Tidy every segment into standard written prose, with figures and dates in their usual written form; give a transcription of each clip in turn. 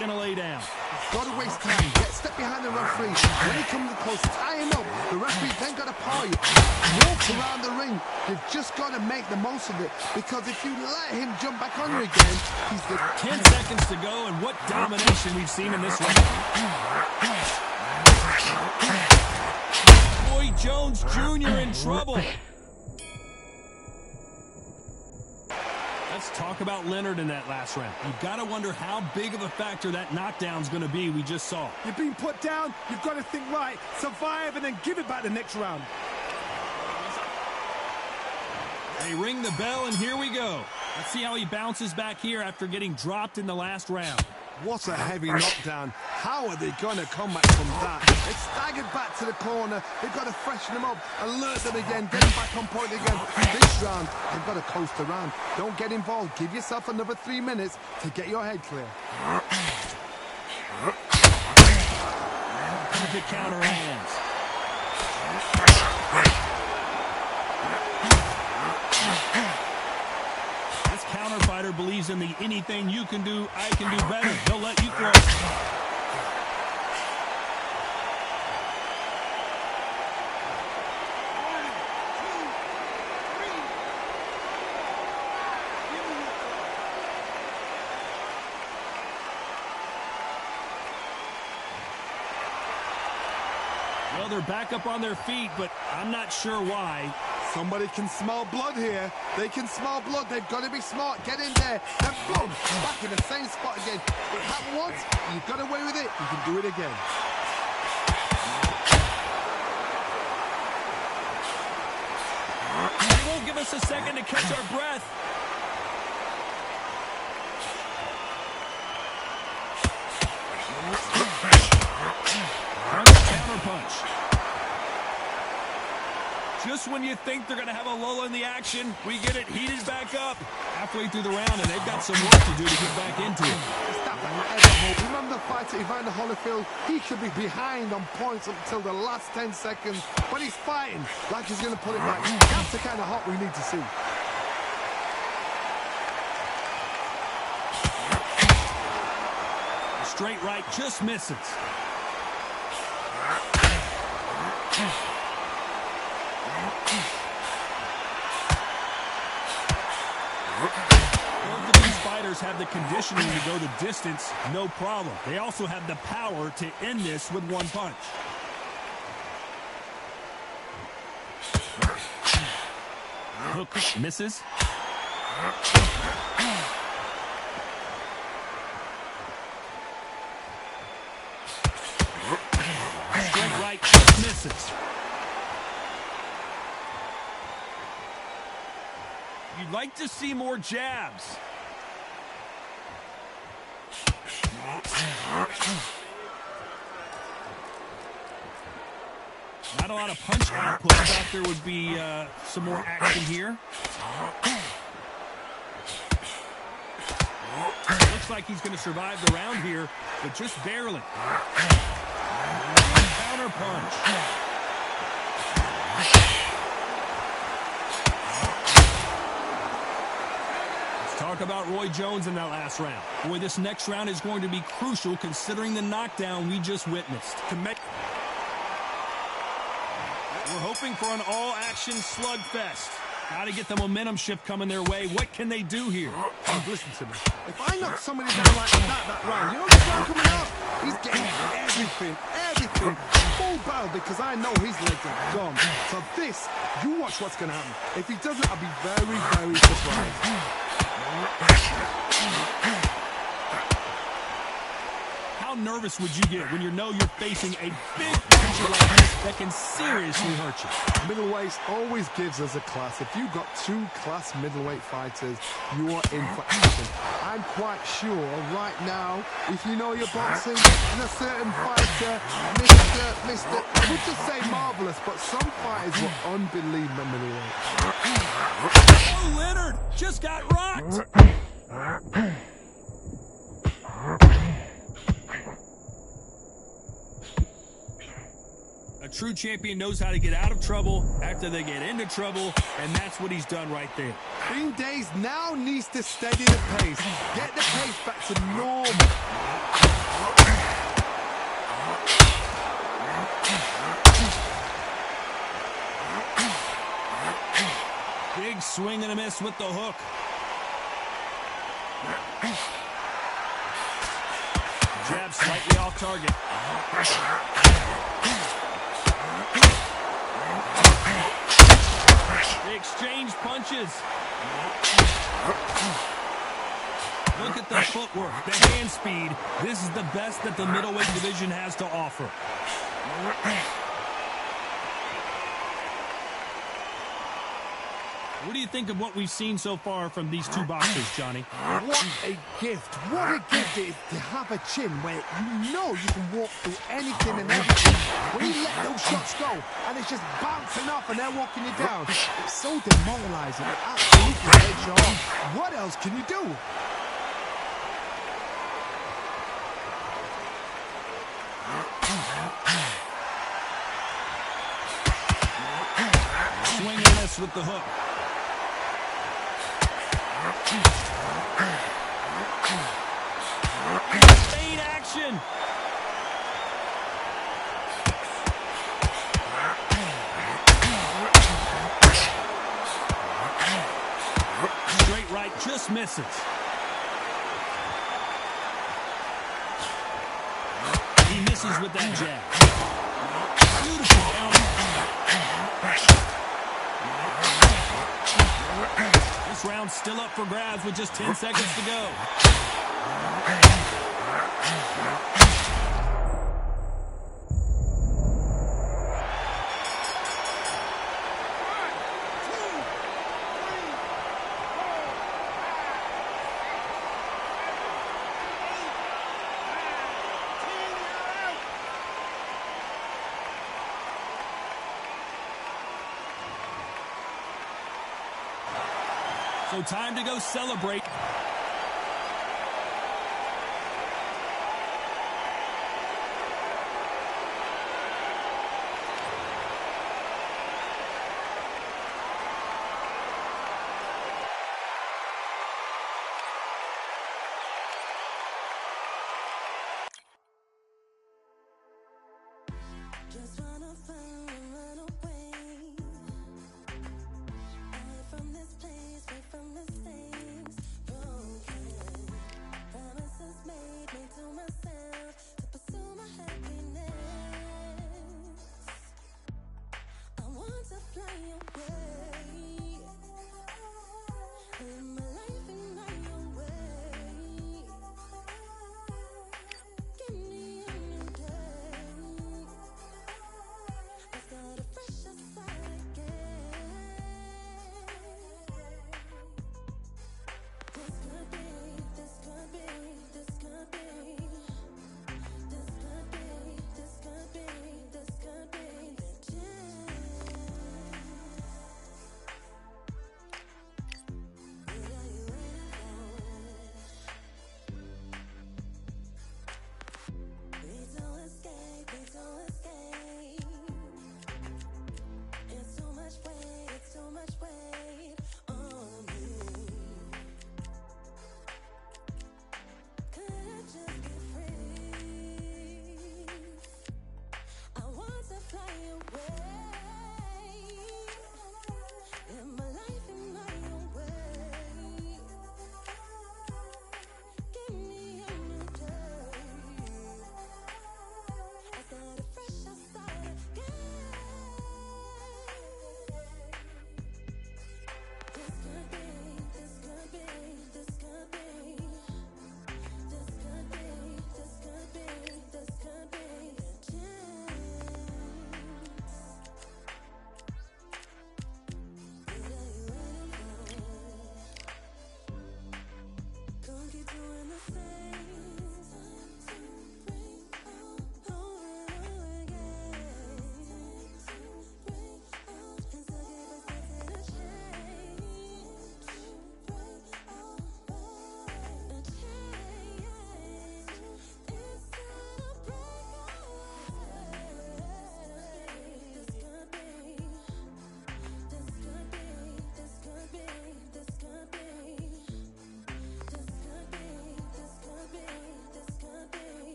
Gonna lay down. Got to waste time. Get step behind the referee. When he comes close, tie him up. The referee then got to paw you. Walk around the ring. You've just got to make the most of it. Because if you let him jump back on you again, he's the 10 seconds to go, and what domination we've seen in this round. Roy Jones Jr. in trouble. Let's talk about Leonard in that last round. You've got to wonder how big of a factor that knockdown's going to be we just saw. You're being put down. You've got to think right, survive, and then give it back the next round. They ring the bell, and here we go. Let's see how he bounces back here after getting dropped in the last round. What a heavy knockdown. How are they going to come back from that? It's staggered back to the corner. They've got to freshen them up, alert them again, get them back on point again. This round, they've got to coast around. Don't get involved. Give yourself another 3 minutes to get your head clear. Perfect counter hands. This counter fighter believes in the anything you can do, I can do better. He'll let you throw. Well, they're back up on their feet, but I'm not sure why. Somebody can smell blood here. They can smell blood. They've got to be smart. Get in there. Then boom, back in the same spot again. It happened once. You got away with it. You can do it again. They won't give us a second to catch our breath. Counter punch. Just when you think they're going to have a lull in the action, we get it heated back up. Halfway through the round, and they've got some work to do to get back into it. Remember the fighter Evander Holyfield? He should be behind on points until the last 10 seconds. But he's fighting like he's going to put it back. That's the kind of hot we need to see. Straight right just misses. Both of these fighters have the conditioning to go the distance, no problem. They also have the power to end this with one punch. Hook misses. Straight right just misses. You'd like to see more jabs. Not a lot of punch output. I thought there would be some more action here. Looks like he's going to survive the round here, but just barely. Counter punch. Talk about Roy Jones in that last round. Boy, this next round is going to be crucial considering the knockdown we just witnessed. We're hoping for an all-action slugfest. Got to get the momentum shift coming their way. What can they do here? Listen to me. If I knock somebody down like that round, you know the round coming up? He's getting everything, full battle, because I know his legs are gone. So this, you watch what's going to happen. If he doesn't, I'll be very, very surprised. How nervous would you get when you know you're facing a big puncher like this that can seriously hurt you? Middleweight always gives us a class. If you've got two class middleweight fighters, you are in for action. I'm quite sure right now, if you know your boxing, and a certain fighter, Mr. I would just say marvelous, but some fighters were unbelievable middleweight. Oh, Leonard just got rocked. A true champion knows how to get out of trouble after they get into trouble, and that's what he's done right there. Green Days now needs to steady the pace, get the pace back to normal. to miss with the hook. Jab slightly off target. They exchange punches. Look at the footwork, the hand speed. This is the best that the middleweight division has to offer. What do you think of what we've seen so far from these two boxers, Johnny? What a gift. What a gift it is to have a chin where you know you can walk through anything and everything. When you let those shots go and it's just bouncing off and they're walking you down, it's so demoralizing. It absolutely takes you off. What else can you do? Swing and miss with the hook. Fade action. Straight right just misses. He misses with that jab. Beautiful counter. This round's still up for grabs with just 10 seconds to go. So time to go celebrate. Just wanna find and run away. Away from this place, away from the things. Oh.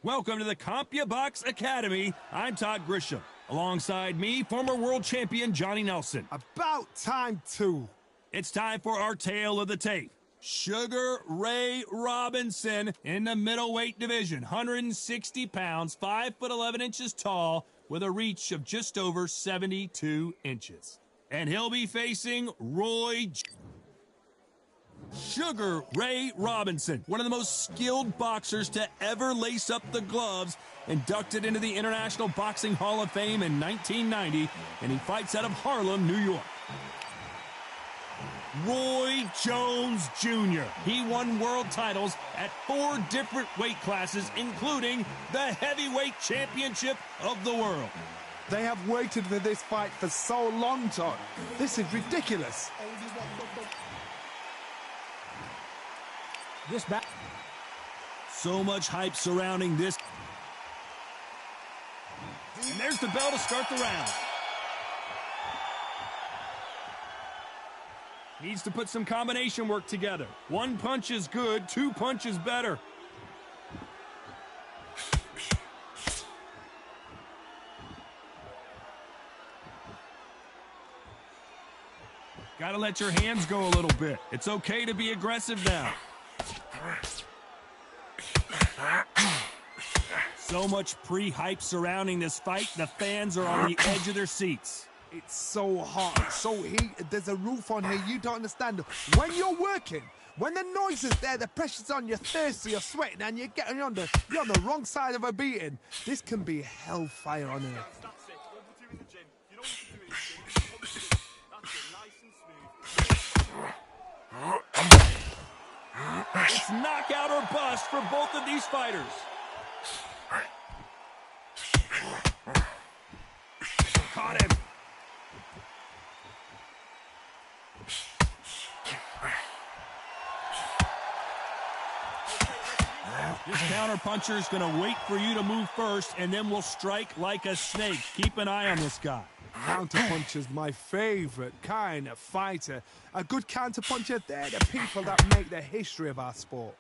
Welcome to the CompuBox Academy. I'm Todd Grisham. Alongside me, former world champion Johnny Nelson. About time, too. It's time for our tale of the tape. Sugar Ray Robinson in the middleweight division. 160 pounds, 5'11" tall, with a reach of just over 72 inches. And he'll be facing Sugar Ray Robinson, one of the most skilled boxers to ever lace up the gloves, inducted into the International Boxing Hall of Fame in 1990, and he fights out of Harlem, New York. Roy Jones Jr. He won world titles at 4 different weight classes, including the heavyweight championship of the world. They have waited for this fight for so long, Todd. This is ridiculous. So much hype surrounding this. And there's the bell to start the round. Needs to put some combination work together. 1 punch is good, 2 punches better. Gotta let your hands go a little bit. It's okay to be aggressive now. So much pre-hype surrounding this fight, the fans are on the edge of their seats. It's so hot, it's so heated. There's a roof on here, you don't understand. When you're working, when the noise is there, the pressure's on, you're thirsty, you're sweating, and you're on the wrong side of a beating. This can be hellfire on earth. It's knockout or bust for both of these fighters. Caught him. This counterpuncher is going to wait for you to move first, and then will strike like a snake. Keep an eye on this guy. Counterpuncher's my favorite kind of fighter. A good counterpuncher, they're the people that make the history of our sport.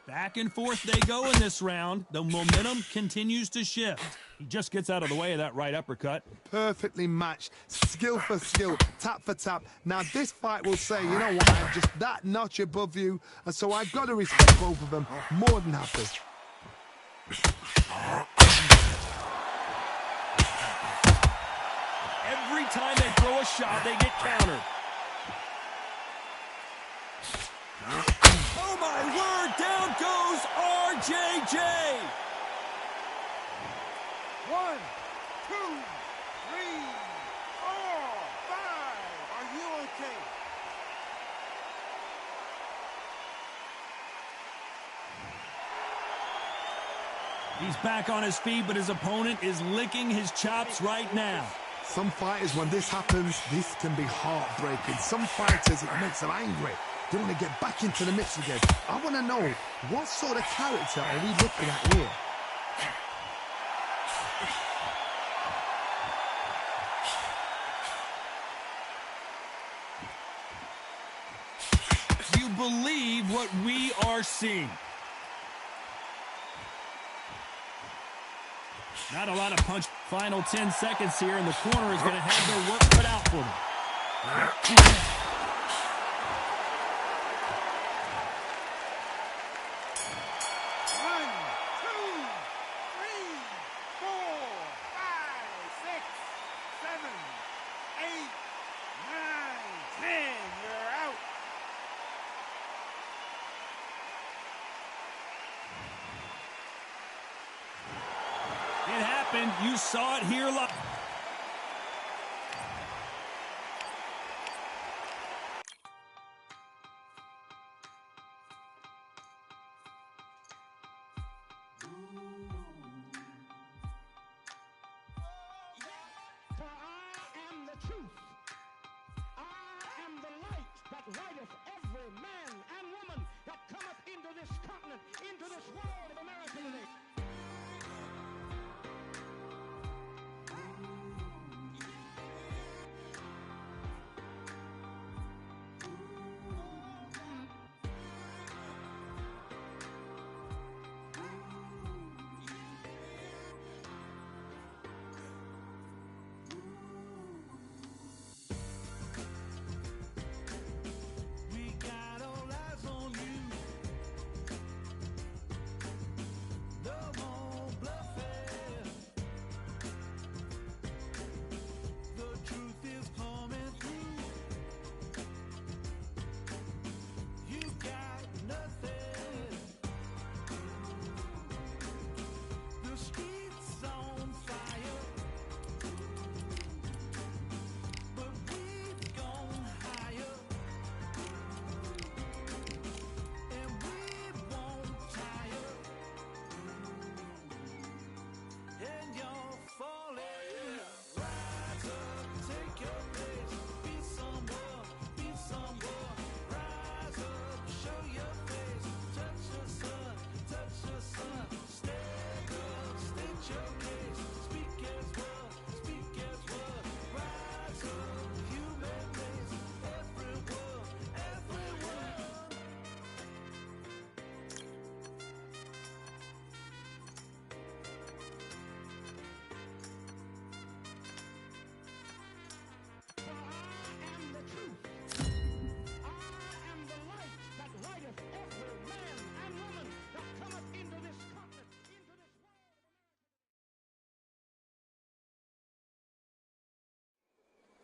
Back and forth they go in this round. The momentum continues to shift. He just gets out of the way of that right uppercut. Perfectly matched, skill for skill, tap for tap. Now this fight will say, you know what, I'm just that notch above you, and so I've got to respect both of them more than happy. Every time they throw a shot, they get countered. Oh my word, down goes RJJ. 1, 2, 3, 4, 5. Are you okay? He's back on his feet, but his opponent is licking his chops right now. Some fighters, when this happens, this can be heartbreaking. Some fighters, it makes them angry. They want to get back into the mix again. I want to know, what sort of character are we looking at here? Do you believe what we are seeing? Not a lot of punch. Final 10 seconds here, and the corner is going to have their work cut out for them. It happened. You saw it here live. For I am the truth. I am the light that lighteth every man and woman that cometh into this continent, into this world of America today.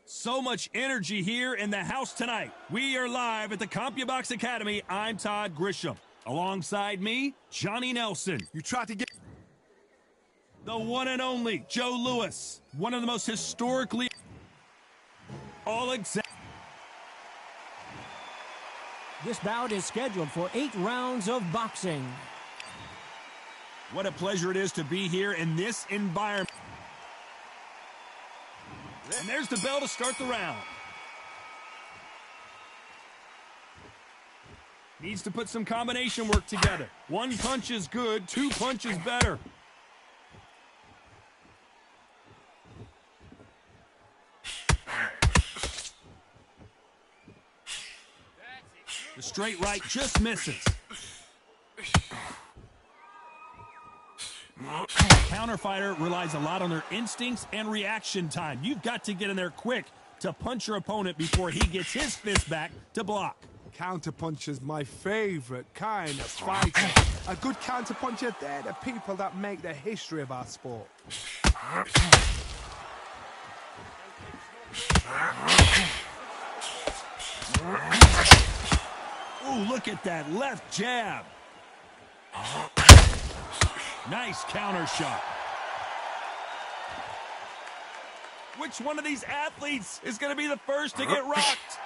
So much energy here in the house tonight. We are live at the CompuBox Academy. I'm Todd Grisham. Alongside me, Johnny Nelson. You try to get... The one and only Joe Lewis. One of the most historically... all exact... This bout is scheduled for 8 rounds of boxing. What a pleasure it is to be here in this environment. And there's the bell to start the round. Needs to put some combination work together. 1 punch is good, 2 punches better. The straight right just misses. Counter fighter relies a lot on their instincts and reaction time. You've got to get in there quick to punch your opponent before he gets his fist back to block. Counter puncher's my favorite kind of fighter. A good counter puncher, they're the people that make the history of our sport. Ooh, look at that left jab. Nice counter shot. Which one of these athletes is going to be the first to get rocked?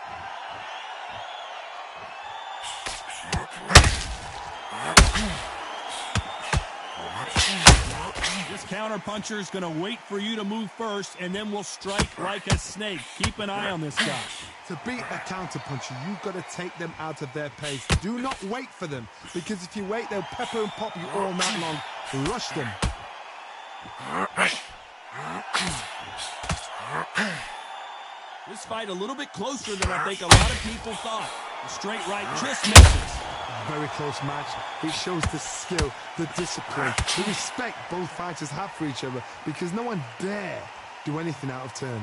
This counter puncher is going to wait for you to move first, and then will strike like a snake. Keep an eye on this guy. To beat a counter puncher, you've got to take them out of their pace. Do not wait for them, because if you wait, they'll pepper and pop you all night long. Rush them. This fight a little bit closer than I think a lot of people thought. The straight right just misses. Very close match. It shows the skill, the discipline, the respect both fighters have for each other, because no one dare do anything out of turn.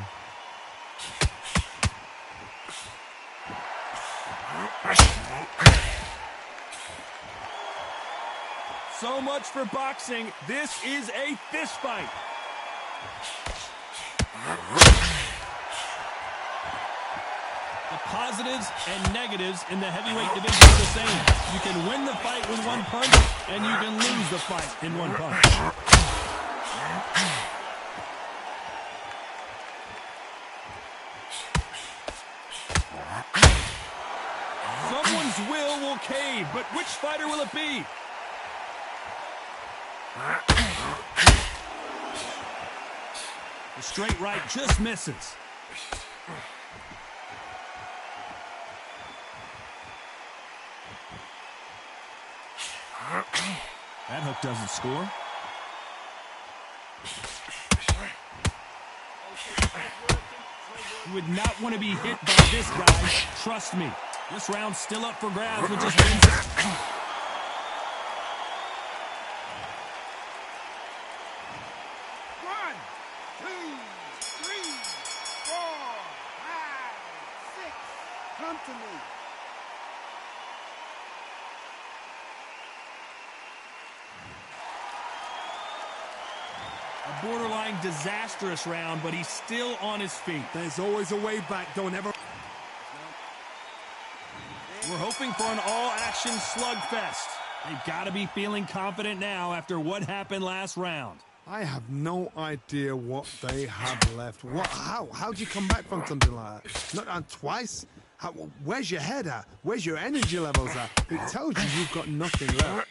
So much for boxing. This is a fist fight. The positives and negatives in the heavyweight division are the same. You can win the fight with 1 punch, and you can lose the fight in 1 punch. Someone's will cave, but which fighter will it be? The straight right just misses. That hook doesn't score. You would not want to be hit by this guy. Trust me. This round's still up for grabs with just 10 Come to me. A borderline disastrous round, but he's still on his feet. There's always a way back. Don't ever... We're hoping for an all-action slugfest. They've got to be feeling confident now after what happened last round. I have no idea what they have left. How do you come back from something like that? Not on twice? Where's your head at? Where's your energy levels at? It tells you you've got nothing left.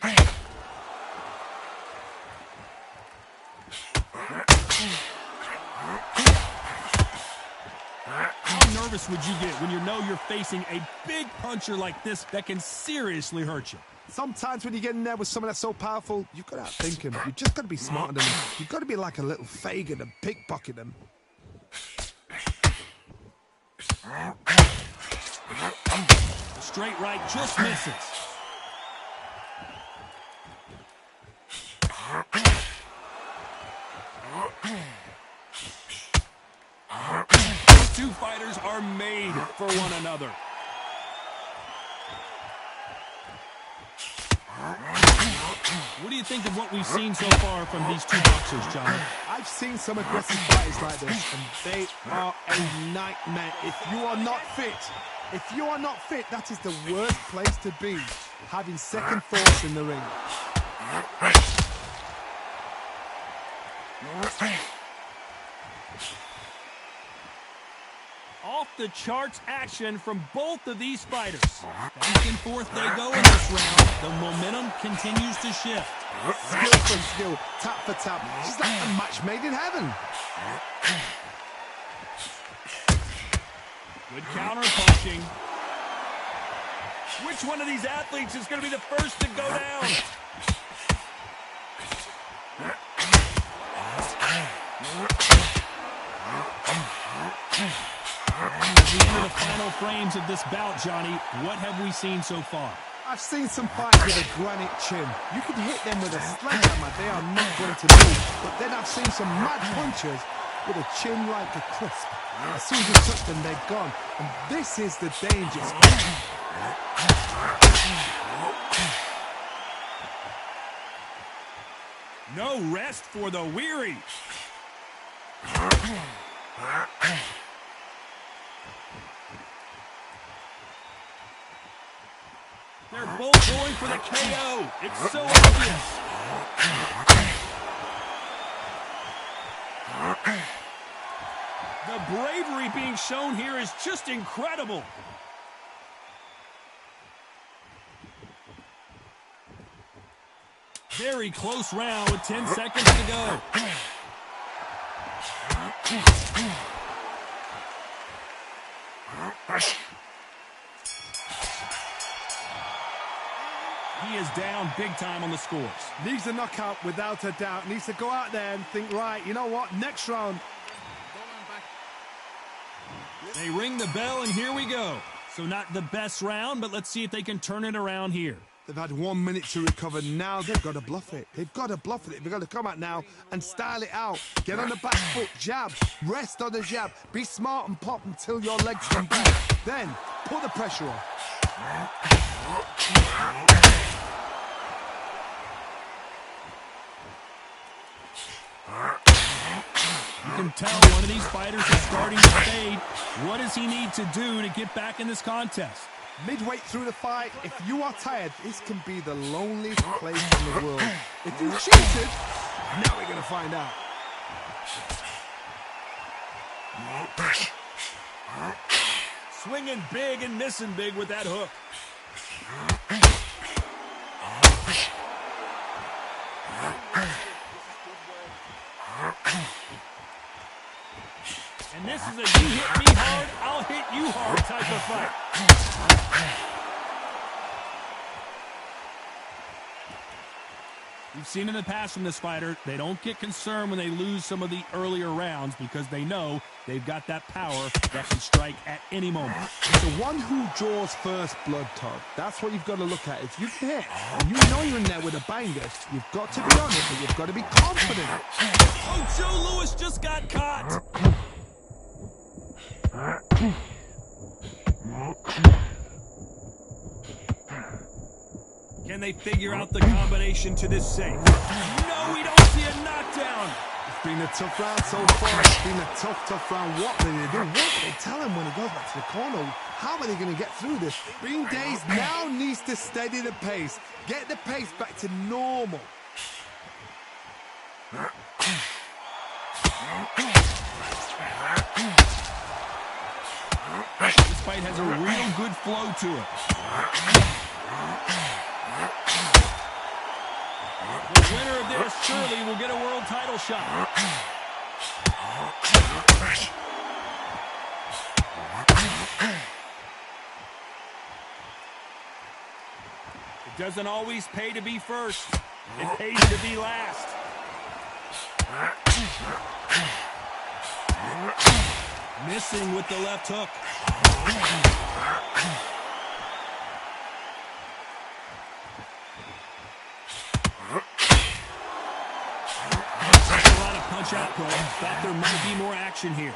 How nervous would you get when you know you're facing a big puncher like this that can seriously hurt you? Sometimes when you get in there with someone that's so powerful, you've got to outthink him. You've just got to be smarter than him. You've got to be like a little Fagin and pickpocket him. The straight right just misses. These two fighters are made for one another. What do you think of what we've seen so far from these two boxers, John? I've seen some aggressive fighters like this, and they are a nightmare. If you are not fit, that is the worst place to be, having second thoughts in the ring. Off the charts action from both of these fighters. Back and forth they go in this round. The momentum continues to shift. Skill for skill, tap for tap. She's like a match made in heaven. Good counter punching. Which one of these athletes is going to be the first to go down? As we enter the final frames of this bout, Johnny, what have we seen so far? I've seen some fighters with a granite chin. You could hit them with a sledgehammer, they are not going to move. But then I've seen some mad punchers with a chin like a crisp. As soon as you touch them, they're gone. And this is the danger spot. No rest for the weary. They're both going for the KO. It's so obvious. The bravery being shown here is just incredible. Very close round with 10 seconds to go. He is down big time on the scores. Needs a knockout without a doubt. Needs to go out there and think, right, you know what, next round. They ring the bell and here we go. So not the best round, but let's see if they can turn it around here. They've had 1 minute to recover. Now they've got to bluff it. They've got to bluff it. They've got to come out now and style it out. Get on the back foot, jab, rest on the jab. Be smart and pop until your legs come back. Then put the pressure on. You can tell one of these fighters is starting to fade. What does he need to do to get back in this contest? Midway through the fight, if you are tired, this can be the loneliest place in the world. If you cheated, now we're going to find out. Swinging big and missing big with that hook. And this is a you hit me hard, I'll hit you hard type of fight. We've seen in the past from this fighter, they don't get concerned when they lose some of the earlier rounds because they know they've got that power that can strike at any moment. The one who draws first blood, Todd, that's what you've got to look at. If you hit and you know you're in there with a banger, you've got to be on it, but you've got to be confident. Oh, Joe Louis just got caught. Can they figure out the combination to this safe? No, we don't see a knockdown. It's been a tough round so far. It's been a tough round. What do they do? What do they tell him when he goes back to the corner? How are they going to get through this? Green Days now needs to steady the pace. Get the pace back to normal. This fight has a real good flow to it. The winner of this surely will get a world title shot. It doesn't always pay to be first. It pays to be last. Missing with the left hook. A lot of punch output. Thought there might be more action here.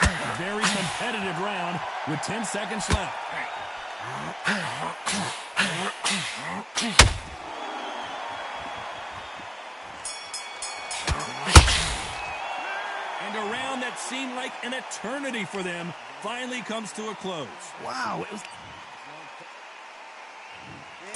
A very competitive round. with 10 seconds left. And a round that seemed like an eternity for them finally comes to a close. Wow, it was...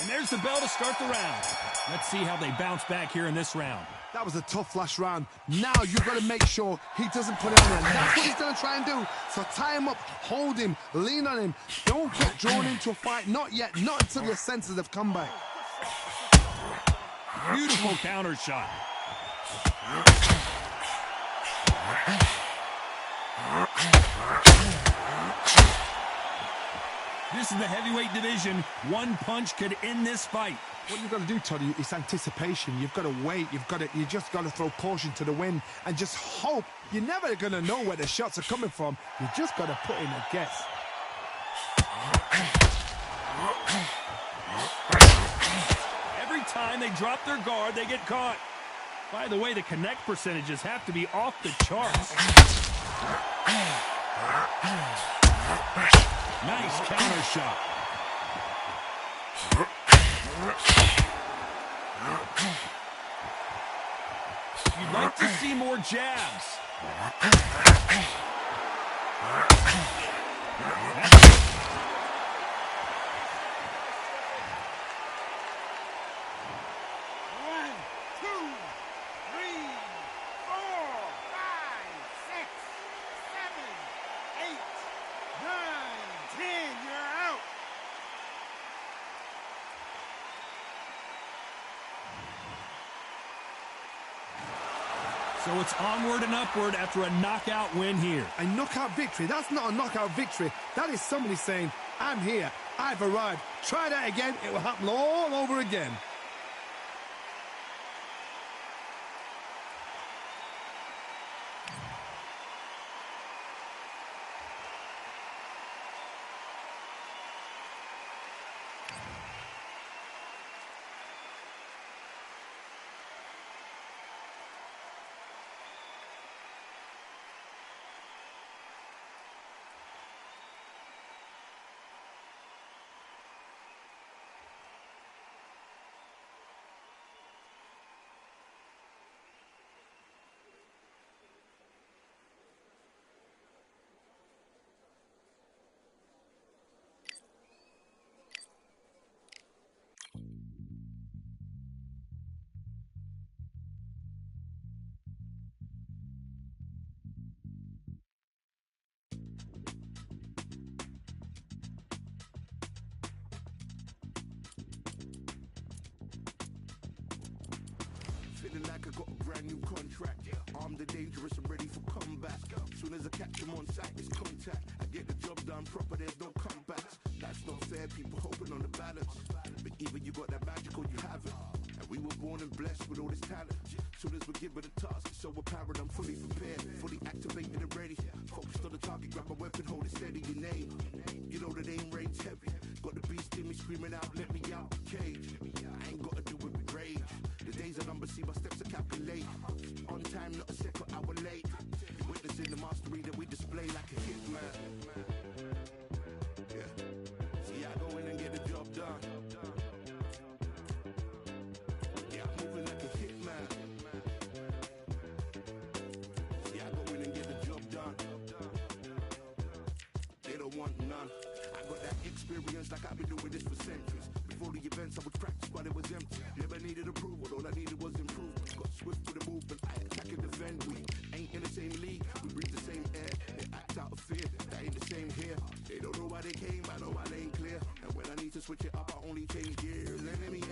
And there's the bell to start the round. Let's see how they bounce back here in this round. That was a tough last round. Now you've got to make sure he doesn't put it on him. That's what he's going to try and do. So tie him up, hold him, lean on him. Don't get drawn into a fight. Not yet. Not until your senses have come back. Beautiful counter shot. This is the heavyweight division. One punch could end this fight. What you've got to do, Toddy, is anticipation. You've got to wait. You just got to throw caution to the wind and just hope. You're never going to know where the shots are coming from. You just got to put in a guess. Every time they drop their guard, they get caught. By the way, the connect percentages have to be off the charts. Nice counter shot. You'd like to see more jabs. So it's onward and upward after a knockout win here. A knockout victory? That's not a knockout victory. That is somebody saying, I'm here, I've arrived. Try that again, it will happen all over again. Feeling like I got a brand new contract. Armed and dangerous, I'm ready for combat. Soon as I catch them on sight, it's contact. I get the job done proper, there's no comebacks. That's not fair, people hoping on the balance. But either you got that magic or you haven't. And we were born and blessed with all this talent. Soon as we're given a task, it's so apparent I'm fully prepared, fully activated and ready. Focused on the target, grab my weapon, hold it steady, your name. You know the name range heavy. Got the beast in me screaming out, let me out the cage. I ain't gotta do it with rage. The days are numbered, see my steps are calculated. On time, not a second hour late. You're witnessing the mastery that we display like a hitman. Yeah. See, I go in and get the job done. Yeah, I'm moving like a hitman. See, I go in and get the job done. They don't want none. I got that experience like I've been doing this for centuries. Before the events, I would practice while it was empty. Never needed approval, all I needed was improvement. Got swift with the movement, I attack and defend. We ain't in the same league, we breathe the same air. They act out of fear, that ain't the same here. They don't know why they came, I know why they ain't clear. And when I need to switch it up, I only change gears.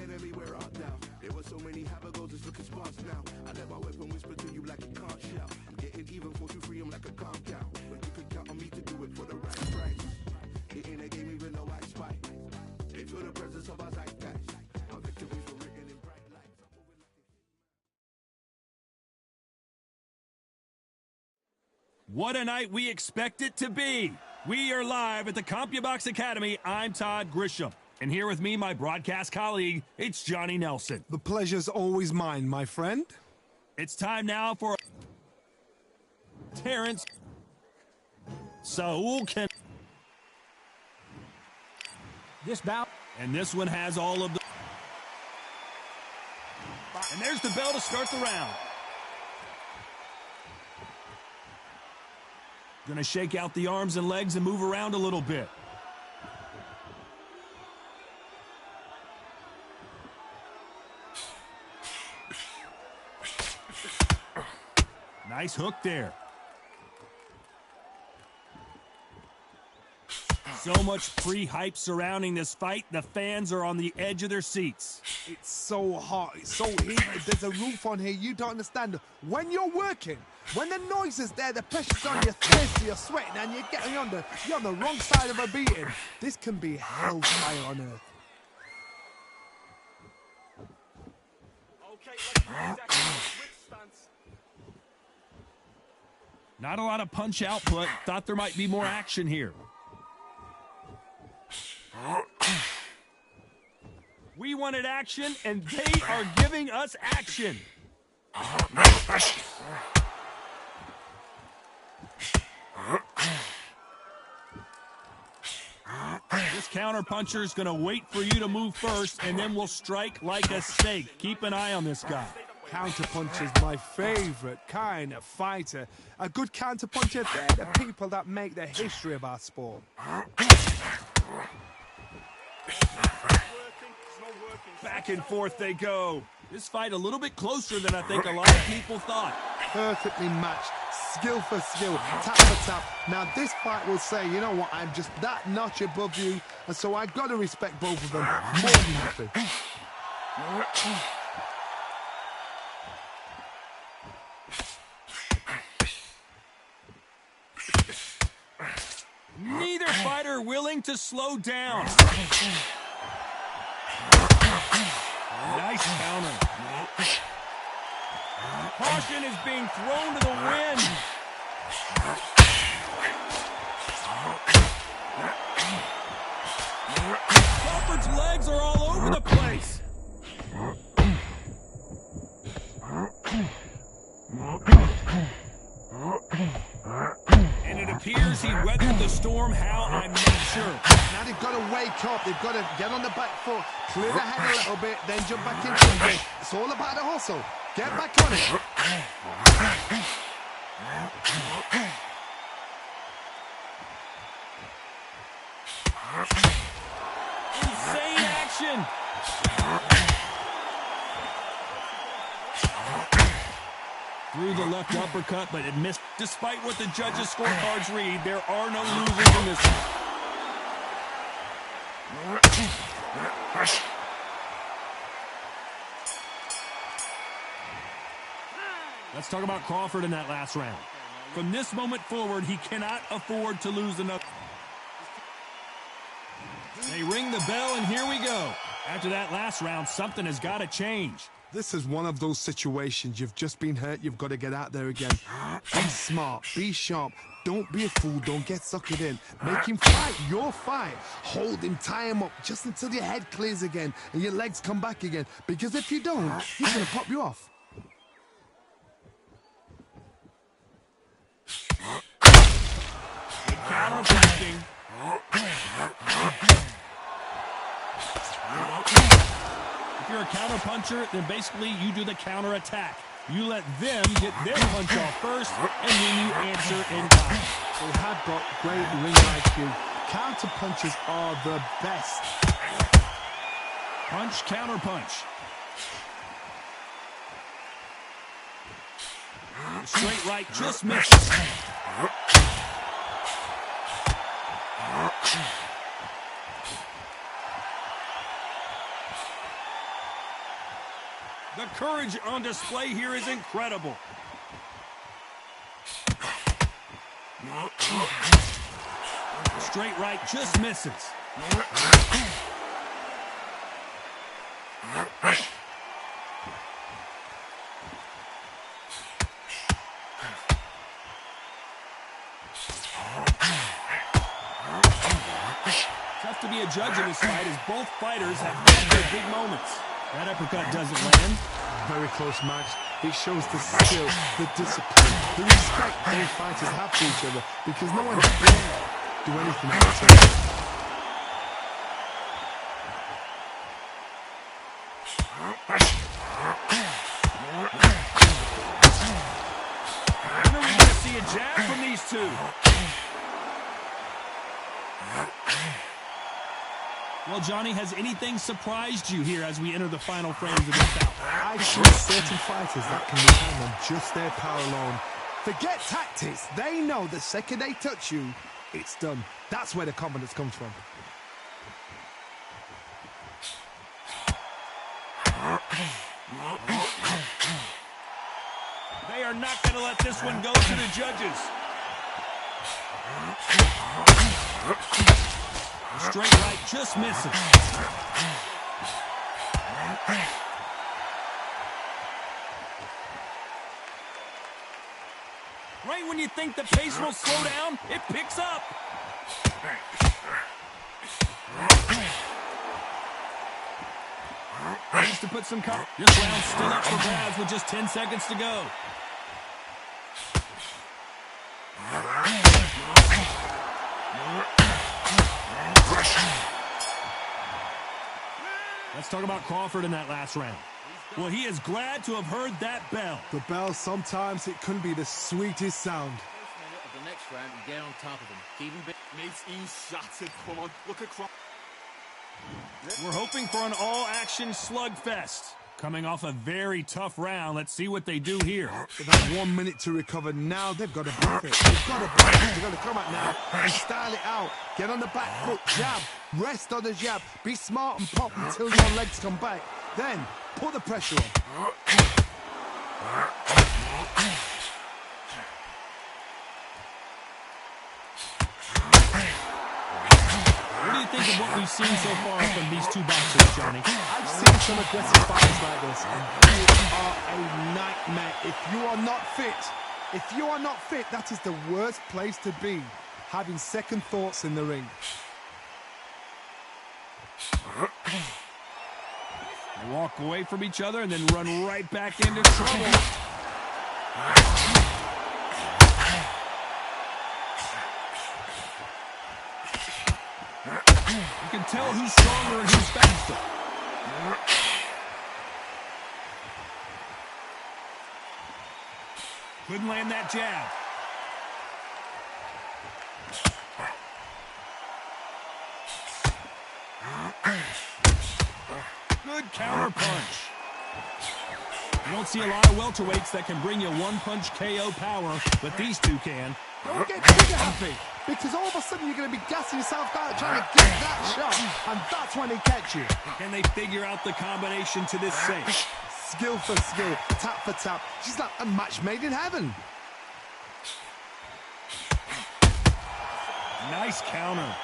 Enemy, where art thou? There were so many habagos, it's looking sparse now. I let my weapon whisper to you like it can't shout. I'm getting even, 4 to 3, I'm like a calm down. But you can count on me to do it for the right price. It ain't a game even though I spy. They feel the presence of our zeitgeist. Our victories were written in bright lights. What a night we expect it to be. We are live at the CompuBox Academy. I'm Todd Grisham. And here with me, my broadcast colleague, it's Johnny Nelson. The pleasure's always mine, my friend. It's time now for Terrence Saul Can. This bout. And this one has all of the... And there's the bell to start the round. Gonna shake out the arms and legs and move around a little bit. Nice hook there. So much pre-hype surrounding this fight, the fans are on the edge of their seats. It's so hot, it's so heated, there's a roof on here, you don't understand. When you're working, when the noise is there, the pressure's on, you're thirsty, you're sweating, and you're on the wrong side of a beating. This can be hellfire on earth. Not a lot of punch output. Thought there might be more action here. We wanted action, and they are giving us action. This counter-puncher is going to wait for you to move first, and then we'll strike like a snake. Keep an eye on this guy. Counterpunch is my favorite kind of fighter. A good counterpuncher, they're the people that make the history of our sport. Back and forth they go. This fight a little bit closer than I think a lot of people thought. Perfectly matched, skill for skill, tap for tap. Now this fight will say, you know what, I'm just that notch above you, and so I've got to respect both of them more than nothing. Neither fighter willing to slow down. Nice counter. Caution is being thrown to the wind. Crawford's legs are all over the place. And it appears he weathered the storm. How? I'm not sure. Now they've got to wake up, they've got to get on the back foot, clear the head a little bit, then jump back into it. It's all about the hustle. Get back on it. Insane action. Threw the left uppercut, but it missed. Despite what the judges' scorecards read, there are no losers in this one. Let's talk about Crawford in that last round. From this moment forward, he cannot afford to lose another. They ring the bell, and here we go. After that last round, something has got to change. This is one of those situations. You've just been hurt. You've got to get out there again. Be smart. Be sharp. Don't be a fool. Don't get suckered in. Make him fight your fight. Hold him. Tie him up just until your head clears again and your legs come back again. Because if you don't, he's going to pop you off. Good counter punching. If you're a counter puncher, then basically you do the counter attack. You let them get their punch off first, and then you answer in time. They have got great ring IQ. Counter punches are the best. Punch, counter punch. Straight right just misses. The courage on display here is incredible. Straight right just misses. Tough to be a judge in this fight as both fighters have had their big moments. That uppercut doesn't land. Very close match. It shows the skill, the discipline, the respect both fighters have for each other because no one dare do anything else. Right-handed jab from these two. Well, Johnny, has anything surprised you here as we enter the final frames of this bout? I've seen certain fighters that can rely on just their power alone. Forget tactics. They know the second they touch you, it's done. That's where the confidence comes from. They are not going to let this one go to the judges. The straight right just misses. Right when you think the pace will slow down, it picks up. Needs to put some cover. This round's still up for grabs with just 10 seconds to go. Let's talk about Crawford in that last round. Well, he is glad to have heard that bell. The bell, sometimes it can be the sweetest sound. Of the next round and get on top of him. Keep him big. Mate, he's shattered. Come on, look across. We're hoping for an all-action slugfest. Coming off a very tough round, let's see what they do here. They've had 1 minute to recover. Now they've got to bluff it. They've got to bluff it. They've got to come out now and style it out. Get on the back foot, jab, rest on the jab. Be smart and pop until your legs come back. Then put the pressure on. What do you think of what we've seen so far from these two boxers, Johnny? I've seen some aggressive fighters like this, and they are a nightmare. If you are not fit, that is the worst place to be, having second thoughts in the ring. They walk away from each other and then run right back into trouble. You can tell who's stronger and who's faster. Couldn't land that jab. Good counter punch. You don't see a lot of welterweights that can bring you one-punch KO power, but these two can. Don't get trigger happy, because all of a sudden you're going to be gassing yourself out trying to get that shot, and that's when they catch you. Can they figure out the combination to this cinch? Skill for skill, tap for tap. She's like a match made in heaven. Nice counter.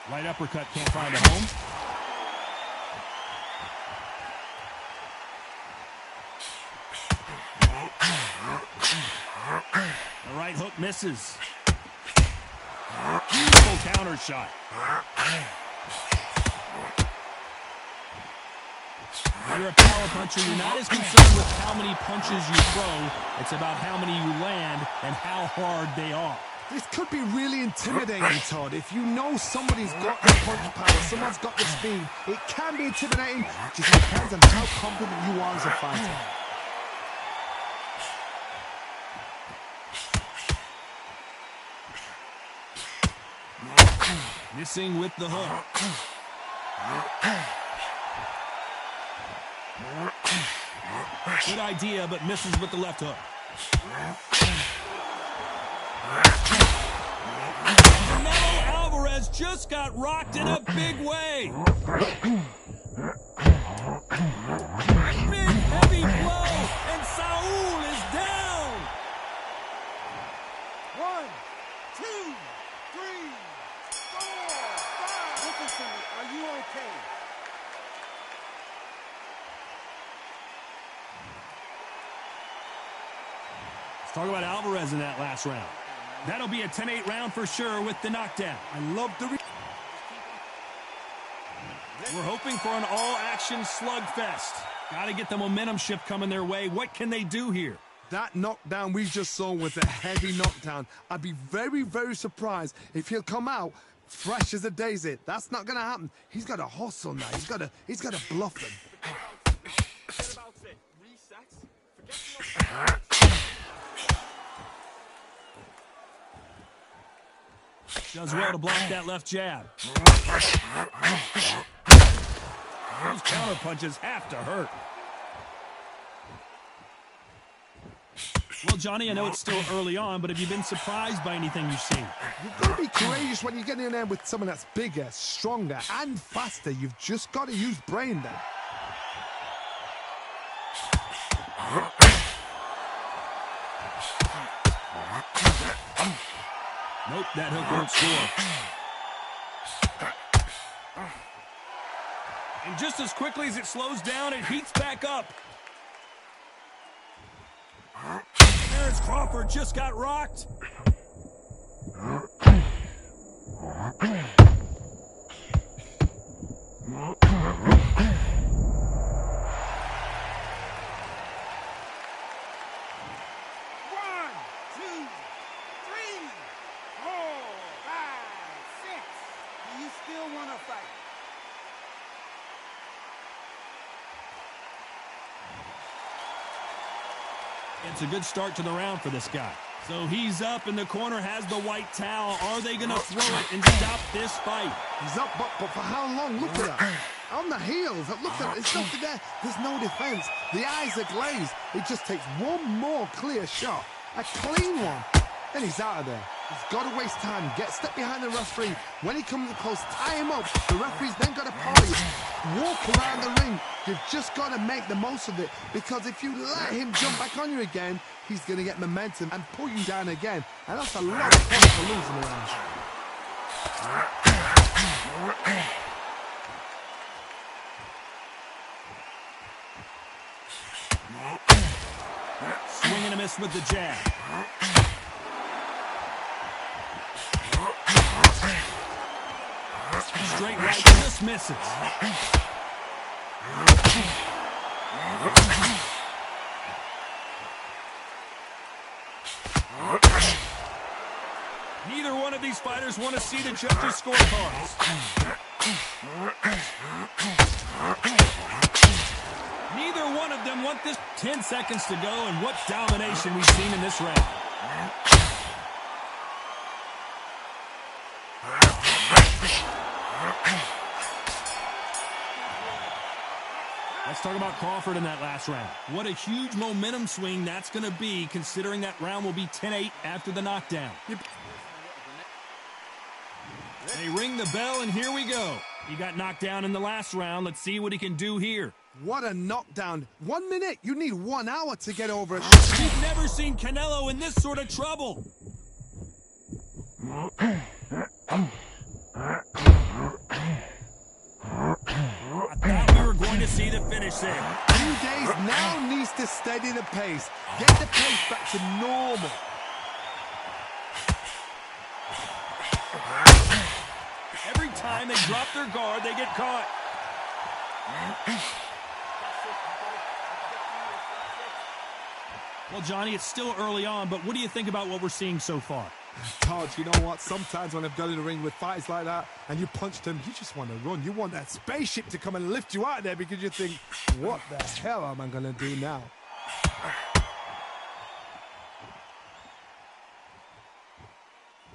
Right uppercut can't find a home. The right hook misses. Beautiful counter shot. When you're a power puncher, you're not as concerned with how many punches you throw. It's about how many you land and how hard they are. This could be really intimidating, Todd. If you know somebody's got the punch power, someone's got the speed, it can be intimidating. It just depends on how confident you are as a fighter. Missing with the hook. Good idea, but misses with the left hook. Canelo Alvarez just got rocked in a big way. Big heavy blow, and Saul is down. 1, 2, 3, 4, 5. Nicholson, are you okay? Let's talk about Alvarez in that last round. That'll be a 10-8 round for sure with the knockdown. I love the... We're hoping for an all-action slugfest. Got to get the momentum shift coming their way. What can they do here? That knockdown we just saw was a heavy knockdown. I'd be very, very surprised if he'll come out fresh as a daisy. That's not going to happen. He's got to hustle now. He's got to bluff them. Forget about it. Reset. Forget about it. Does well to block that left jab. Those counter punches have to hurt. Well, Johnny, I know it's still early on, but have you been surprised by anything you've seen? You've got to be courageous when you get in there with someone that's bigger, stronger, and faster. You've just got to use brain then. Nope, that hook won't score. And just as quickly as it slows down, it heats back up. Terrence Crawford just got rocked. 6. Do you still want to fight? It's a good start to the round for this guy. So he's up in the corner, has the white towel. Are they going to throw it and stop this fight? He's up, but for how long? Look at that. On the heels. Look at it. It's nothing there. There's no defense. The eyes are glazed. It just takes one more clear shot. A clean one. Then he's out of there. He's got to waste time. Step behind the referee. When he comes close, tie him up. The referee's then got to party. Walk around the ring. You've just got to make the most of it. Because if you let him jump back on you again, he's going to get momentum and pull you down again. And that's a lot of points for losing the round. Swing and a miss with the jab. Straight right, just misses. Neither one of these fighters want to see the judges' scorecards. Neither one of them want this. 10 seconds to go, and what domination we've seen in this round. Let's talk about Crawford in that last round. What a huge momentum swing that's going to be, considering that round will be 10-8 after the knockdown. They ring the bell, and here we go. He got knocked down in the last round. Let's see what he can do here. What a knockdown. 1 minute. You need 1 hour to get over it. We've never seen Canelo in this sort of trouble. I thought we were going to see the finish there. 2 days now needs to steady the pace. Get the pace back to normal. Every time they drop their guard, they get caught. Well, Johnny, it's still early on, but what do you think about what we're seeing so far? Todd, you know what? Sometimes when I've got in the ring with fights like that and you punch them, you just want to run. You want that spaceship to come and lift you out of there because you think, what the hell am I going to do now?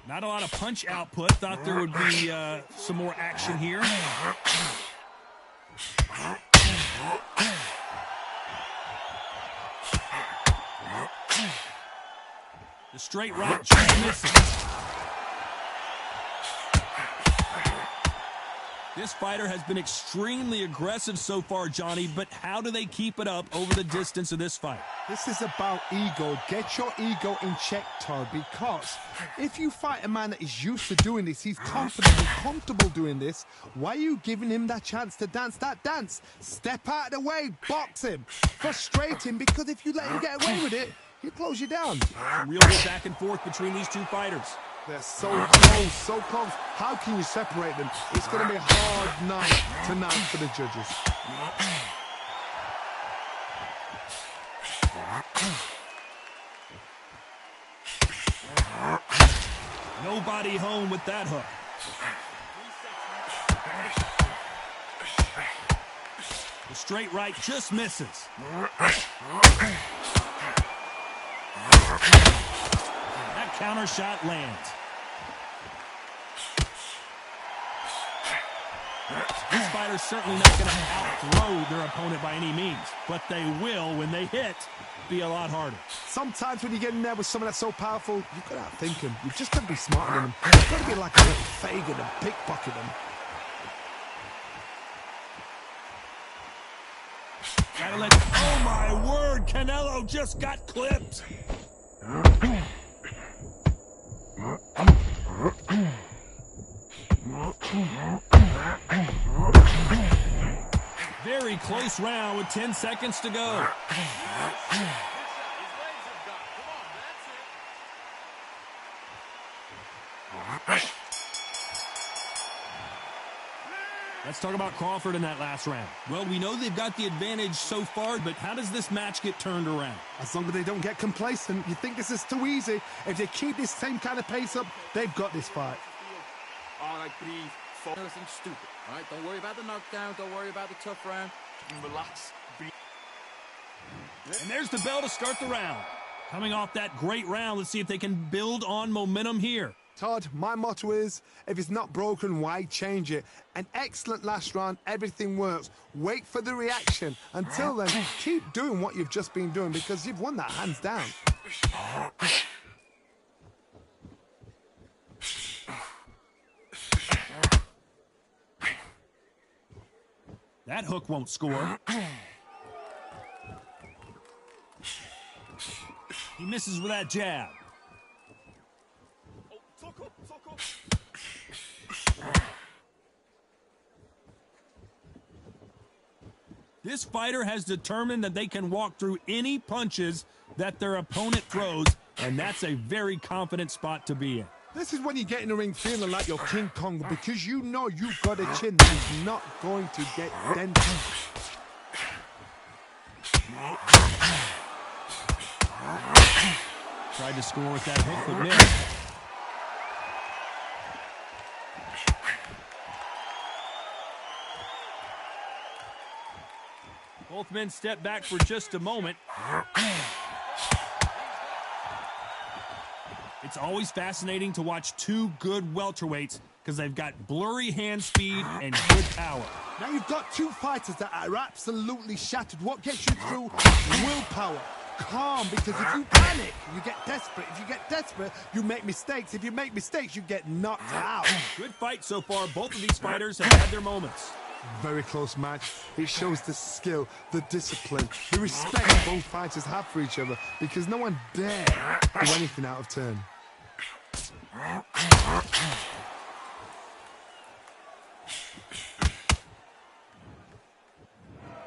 Not a lot of punch output. Thought there would be some more action here. The straight right just misses. This fighter has been extremely aggressive so far, Johnny, but how do they keep it up over the distance of this fight? This is about ego. Get your ego in check, Todd, because if you fight a man that is used to doing this, he's confident and comfortable doing this, why are you giving him that chance to dance that dance? Step out of the way, box him, frustrate him, because if you let him get away with it, he'll close you down. A real good back and forth between these two fighters. They're so close, so close. How can you separate them? It's going to be a hard night tonight for the judges. Nobody home with that hook. The straight right just misses. That counter shot lands. are certainly not going to outthrow their opponent by any means, but they will, when they hit, be a lot harder. Sometimes when you get in there with someone that's so powerful, you've got to outthink him. You've just got to be smarter than him. You've got to be like a little Fagin and pickpocket him. Gotta let. Oh my word! Canelo just got clipped. Very close round with 10 seconds to go. Let's talk about Crawford in that last round. Well, we know they've got the advantage so far, but how does this match get turned around? As long as they don't get complacent, you think this is too easy. If they keep this same kind of pace up, they've got this fight. All right, breathe. Nothing stupid. All right, don't worry about the knockdown. Don't worry about the tough round. Relax. And there's the bell to start the round. Coming off that great round, let's see if they can build on momentum here. Todd, my motto is, if it's not broken, why change it? An excellent last round, everything works. Wait for the reaction. Until then, keep doing what you've just been doing because you've won that hands down. That hook won't score. He misses with that jab. This fighter has determined that they can walk through any punches that their opponent throws, and that's a very confident spot to be in. This is when you get in the ring feeling like you're King Kong because you know you've got a chin that's not going to get dented. Tried to score with that hook, but missed. Both men step back for just a moment. It's always fascinating to watch two good welterweights because they've got blurry hand speed and good power. Now you've got two fighters that are absolutely shattered. What gets you through? Willpower. Calm, because if you panic, you get desperate. If you get desperate, you make mistakes. If you make mistakes, you get knocked out. Good fight so far. Both of these fighters have had their moments. Very close match. It shows the skill, the discipline, the respect both fighters have for each other because no one dare do anything out of turn.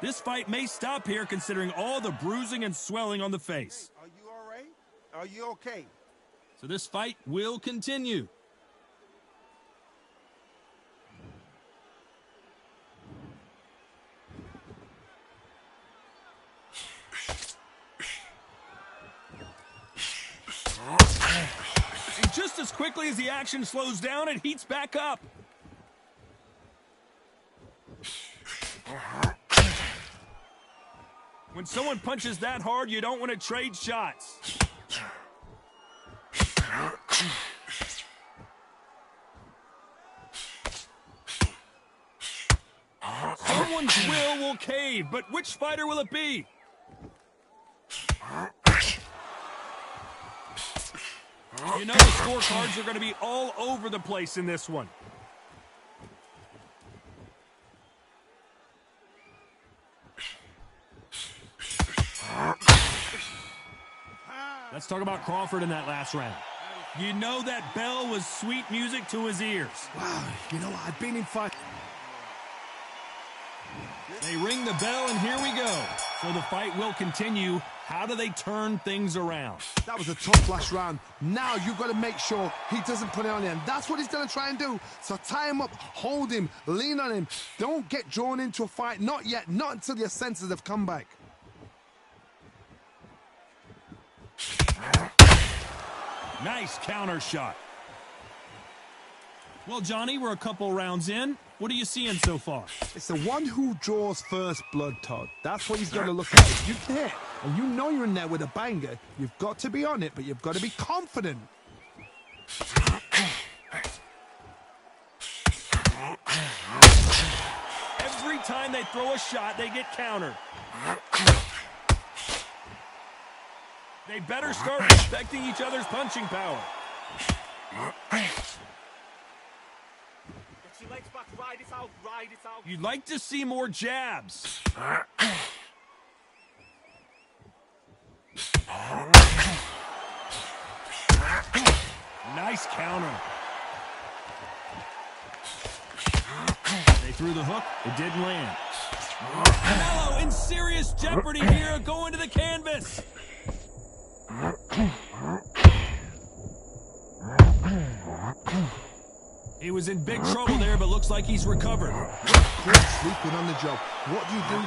This fight may stop here considering all the bruising and swelling on the face. Are you all right? Are you okay? So this fight will continue. And just as quickly as the action slows down, it heats back up. When someone punches that hard, you don't want to trade shots. Someone's will cave, but which fighter will it be? You know the scorecards are going to be all over the place in this one. Let's talk about Crawford in that last round. You know that bell was sweet music to his ears. Wow, you know what? I've been in fight. They ring the bell, and here we go. So the fight will continue. How do they turn things around? That was a tough last round. Now you've got to make sure he doesn't put it on him. That's what he's going to try and do. So tie him up, hold him, lean on him. Don't get drawn into a fight. Not yet. Not until your senses have come back. Nice counter shot. Well, Johnny, we're a couple rounds in. What are you seeing so far? It's the one who draws first blood, Todd. That's what he's got to look at. If you hit, and you know you're in there with a banger, you've got to be on it, but you've got to be confident. Every Every time they throw a shot, they get countered. They better start respecting each other's punching power. You'd like to see more jabs. Nice counter. They threw the hook. It didn't land. Canelo in serious jeopardy here, going to the canvas. He was in big trouble there, but looks like he's recovered. Quick sleeping on the job. What do? You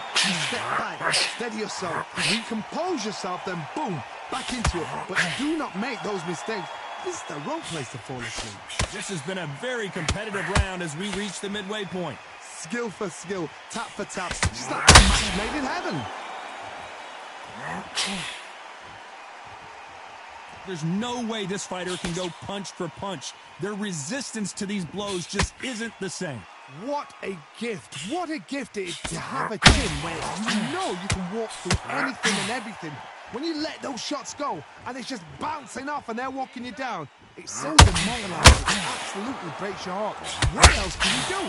step back, steady yourself, recompose yourself, then boom, back into it. But do not make those mistakes. This is the wrong place to fall asleep. This has been a very competitive round as we reach the midway point. Skill for skill, tap for tap, just like a match made in heaven. There's no way this fighter can go punch for punch. Their resistance to these blows just isn't the same. What a gift. What a gift it is to have a chin where you know you can walk through anything and everything. When you let those shots go and it's just bouncing off and they're walking you down, it's so demoralizing. It absolutely breaks your heart. What else can you do?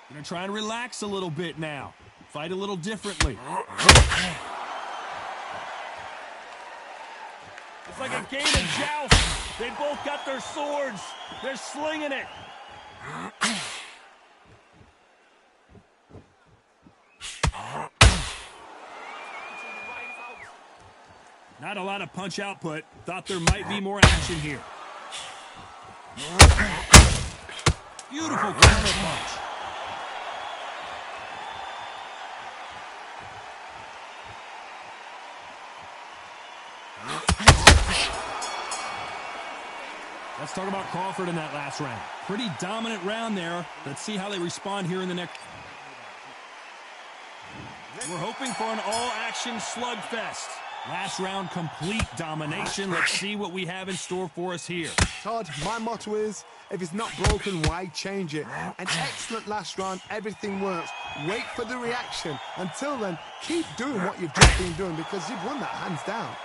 Gonna try and relax a little bit now. Fight a little differently. It's like a game of joust. They both got their swords. They're slinging it. Not a lot of punch output. Thought there might be more action here. Beautiful counter punch. Let's talk about Crawford in that last round. Pretty dominant round there. Let's see how they respond here in the next. We're hoping for an all-action slugfest. Last round, complete domination. Let's see what we have in store for us here. Todd, my motto is, if it's not broken, why change it? An excellent last round, everything works. Wait for the reaction. Until then, keep doing what you've just been doing because you've won that hands down.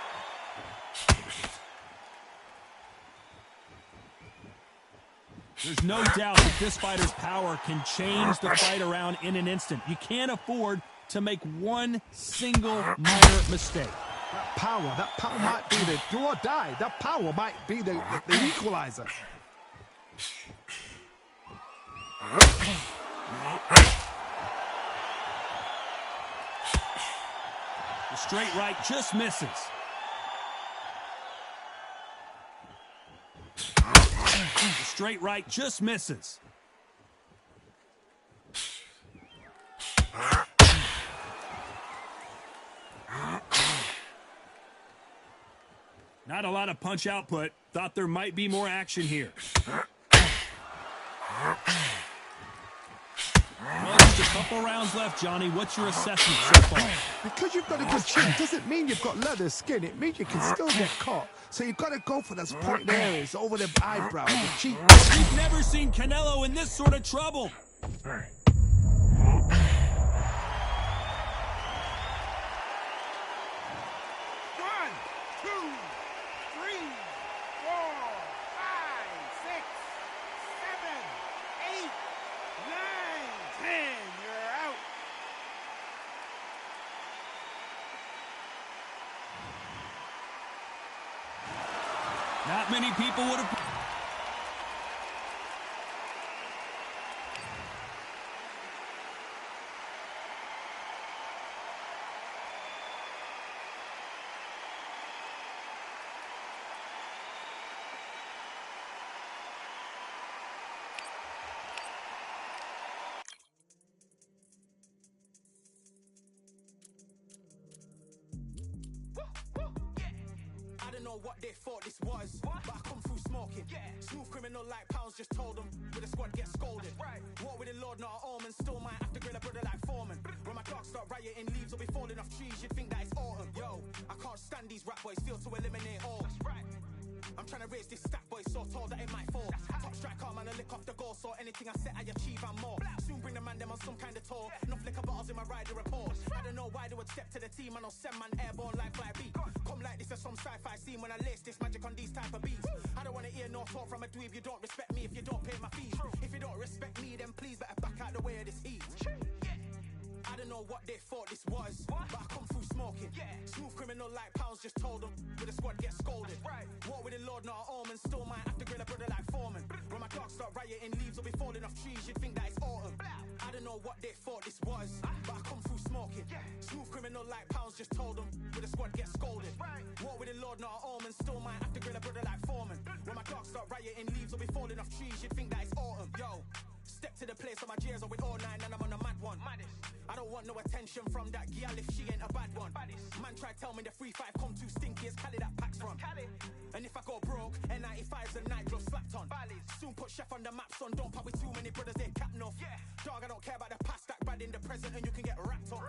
There's no doubt that this fighter's power can change the fight around in an instant. You can't afford to make one single minor mistake. That power might be the do or die. That power might be the equalizer. The straight right just misses. The straight right just misses. Not a lot of punch output. Thought there might be more action here. Well, just a couple rounds left, Johnny. What's your assessment so far? Because you've got a good chin doesn't mean you've got leather skin. It means you can still get caught. So you've got to go for those pointed areas over the eyebrow, the cheek. We've never seen Canelo in this sort of trouble. 10, you're out. Not many people would have... I don't know what they thought this was, but I come through smoking. Smooth criminal like pounds, just told them with the squad get scolded. Walk with the Lord, not an omen. Still might have to grill a brother like Foreman. When my dogs start rioting, leaves will be falling off trees. You'd think that it's autumn. Yo, I can't stand these rap boys, feel to eliminate all. That's right. I'm trying to raise this stack, boy, so tall that it might fall. Top striker, man, I lick off the goal, so anything I set, I achieve and more. Soon bring the man them on some kind of tour. Enough liquor bottles in my rider report. I don't know why they would step to the team, I know send man airborne like fly beat. Come like this as some sci-fi scene when I lace this magic on these type of beats. I don't wanna hear no talk from a dweeb. You don't respect me if you don't pay my fees. If you don't respect me, then please better back out the way of this heat. I don't know what they thought this was, but I come through smoking. Smooth criminal like pounds, just told them with the squad get scolded. Walk with the Lord, not an omen. Still might have to grill a brother like Foreman. When my dogs start rioting, leaves will be falling off trees. You'd think that it's autumn. I don't know what they thought this was, but I come through smoking. Smooth criminal like pounds, just told them with the squad get scolded. Walk with the Lord, not an omen. Still might have to grill a brother like Foreman. When my dogs start rioting, leaves will be falling off trees. You'd think that it's autumn. Yo, step to the place on my J's are with all nine and I'm on a mad one. I don't want no attention from that gal if she ain't a bad one. Man try tell me the 3-5 come too stinky, it's Cali that packs from. And if I go broke, N95s and nitro slapped on. Soon put chef on the map, son, don't pop with too many brothers, they cap enough. Dog, I don't care about the past, stack bad in the present and you can get wrapped up.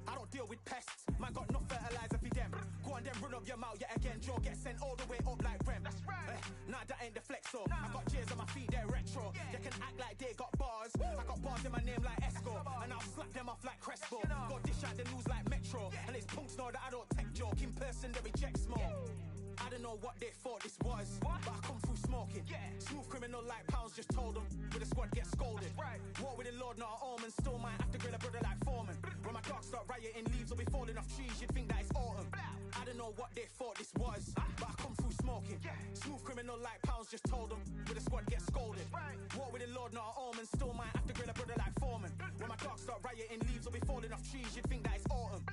I don't deal with pests, man got no fertilizer for them. Go on then run up your mouth yet again, Joe get sent all the way up like Rem. That's right. Nah, that ain't the flexo. I got J's on my feet, they're retro. They can act like they got bars. I got bars in my name like Esco, and I'll slap them off like Crespo. Go dish out the news like Metro, and it's punks know that I don't tech joke. In person, they reject smoke. I don't know what they thought this was, but I come through smoking. Smooth criminal like pounds, just told them with the squad get scolded. Walk with the Lord, not an omen. Still might have to grill a brother like Foreman. When my dogs start rioting, leaves will be falling off trees. You'd think that it's autumn. I don't know what they thought this was, but I come through smoking. Smooth criminal like pounds, just told them with the squad get scolded. Walk with the Lord, not an omen. Still might have to grill a brother like Foreman. When my dogs start rioting, leaves will be falling off trees. You'd think that it's autumn.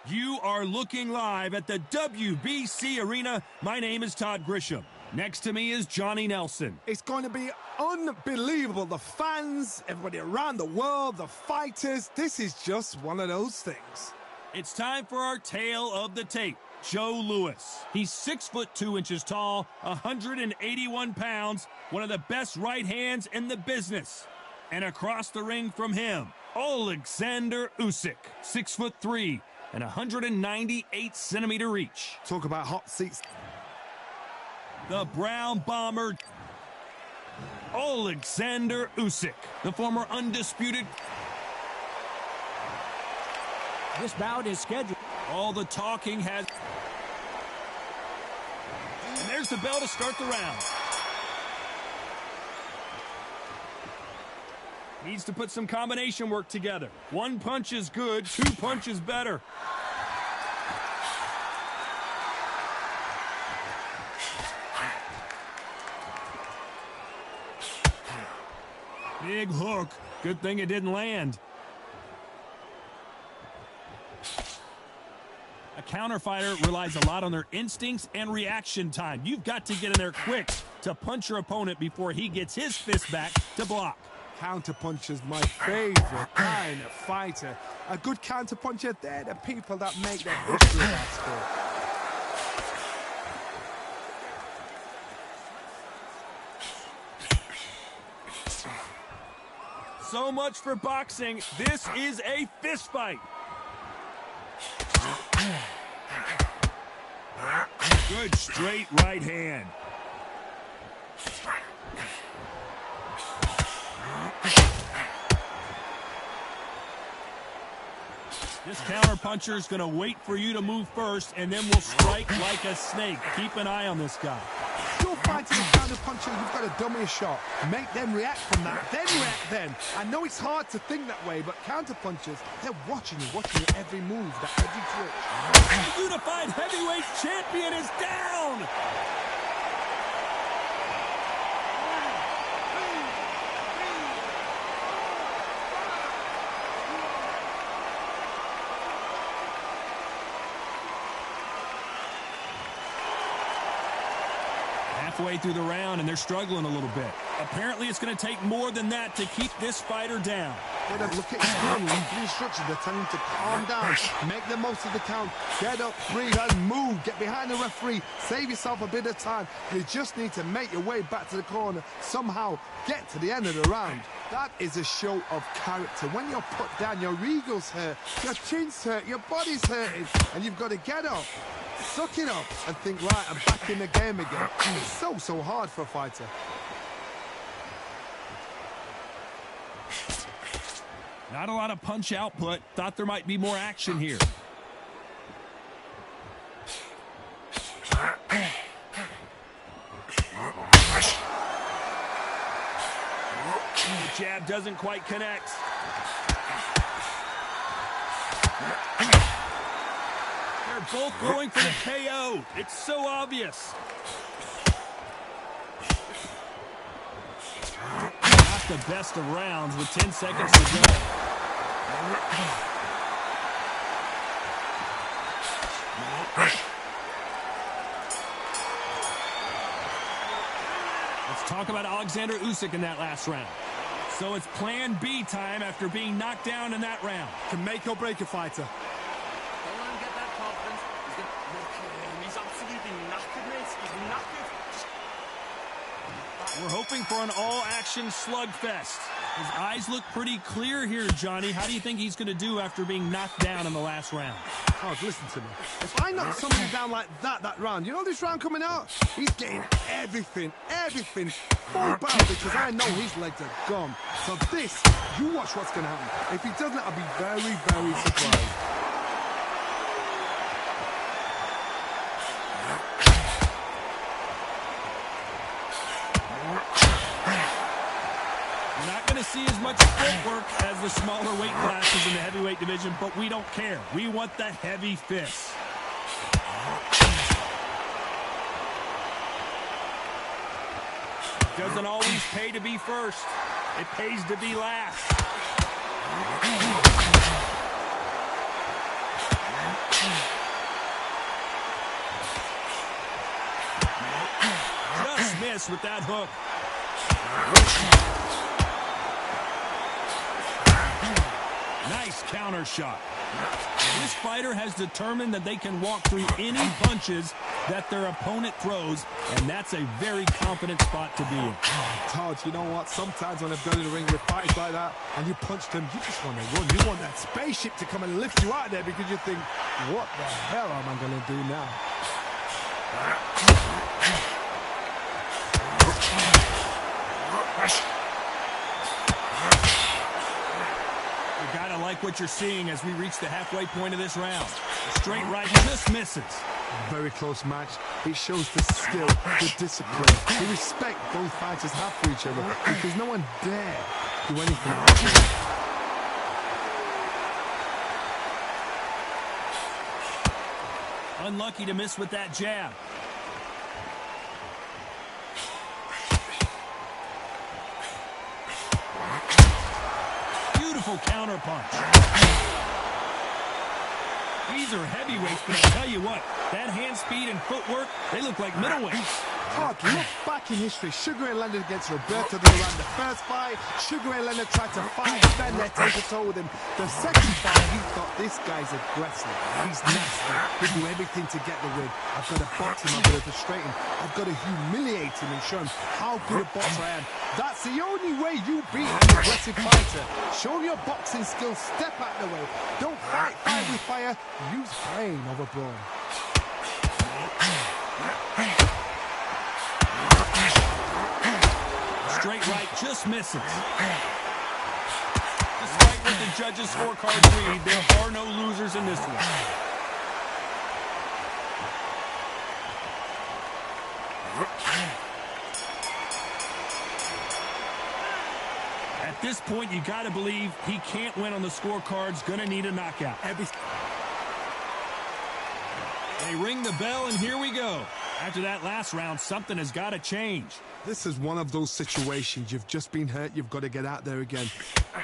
You are looking live at the WBC Arena. My name is Todd Grisham. Next to me is Johnny Nelson. It's going to be unbelievable. The fans, everybody around the world, the fighters. This is just one of those things. It's time for our tale of the tape. Joe Louis. He's 6'2" tall, 181 pounds, one of the best right hands in the business. And across the ring from him, Alexander Usyk, 6'3" and 198-centimeter reach. Talk about hot seats. The Brown Bomber, Alexander Usyk, the former Undisputed. This bout is scheduled. All the talking has... And there's the bell to start the round. Needs to put some combination work together. One punch is good, two punches better. Big hook. Good thing it didn't land. A counter fighter relies a lot on their instincts and reaction time. You've got to get in there quick to punch your opponent before he gets his fist back to block. Counter puncher's my favorite kind of fighter. A good counter puncher, they're the people that make the history of that sport. So much for boxing. This is a fist fight. Good straight right hand. This counter puncher is going to wait for you to move first, and then will strike like a snake. Keep an eye on this guy. You're fighting a counter puncher, you've got to dummy a shot. Make them react from that, then react then. I know it's hard to think that way, but counter punchers, they're watching you every move, that every twitch. The unified heavyweight champion is down! Halfway through the round, and they're struggling a little bit. Apparently, it's going to take more than that to keep this fighter down. Look at his screen, the instructions, they're telling him to calm down, make the most of the count, get up, breathe, and move, get behind the referee, save yourself a bit of time. You just need to make your way back to the corner, somehow get to the end of the round. That is a show of character. When you're put down, your ego's hurt, your chin's hurt, your body's hurting, and you've got to get up. Suck it up and think, right, I'm back in the game again. It's so hard for a fighter. Not a lot of punch output. Thought there might be more action here. The jab doesn't quite connect. They're both going for the KO. It's so obvious. Not the best of rounds with 10 seconds to go. Let's talk about Alexander Usyk in that last round. So it's plan B time after being knocked down in that round. Can make or break a fighter. Don't let him get that confidence. He's absolutely knackered, mate. He's knackered. We're hoping for an all-action slugfest. His eyes look pretty clear here, Johnny. How do you think he's going to do after being knocked down in the last round? Oh, listen to me. If I knock somebody down like that round, you know this round coming out? He's getting everything, full barrel, because I know his legs are gone. So this, you watch what's going to happen. If he doesn't, I'll be very, very surprised. See as much footwork as the smaller weight classes in the heavyweight division, but we don't care. We want the heavy fists. It doesn't always pay to be first. It pays to be last. Just missed with that hook. Nice counter shot. This fighter has determined that they can walk through any punches that their opponent throws, and that's a very confident spot to be in. Todd, you know what? Sometimes when I've gone in the ring with fighters like that, and you punch them, you just want to run. You want that spaceship to come and lift you out of there, because you think, what the hell am I going to do now? Gotta like what you're seeing as we reach the halfway point of this round. The straight right just misses. Very close match. It shows the skill, the discipline, the respect both fighters have for each other, because no one dare do anything else. Unlucky to miss with that jab. Beautiful counter punch. These are heavyweights, but I'll tell you what, that hand speed and footwork, they look like middleweights. God, look back in history. Sugar Ray Leonard against Roberto Duran. The first fight, Sugar Ray Leonard tried to fight Ben there, toe-to-toe with him. The second fight, he thought, this guy's aggressive. He's nasty. He'll do everything to get the win. I've got to box him. I've got to frustrate him. I've got to humiliate him and show him how good a boxer I am. That's the only way you beat an aggressive fighter. Show your boxing skills. Step out the way. Don't fight fire with fire. Use brain over brawn. Straight right just misses. Despite what the judges' scorecards read, there are no losers in this one. At this point, you got to believe he can't win on the scorecards. Gonna need a knockout. They ring the bell, and here we go. After that last round, something has got to change. This is one of those situations. You've just been hurt. You've got to get out there again.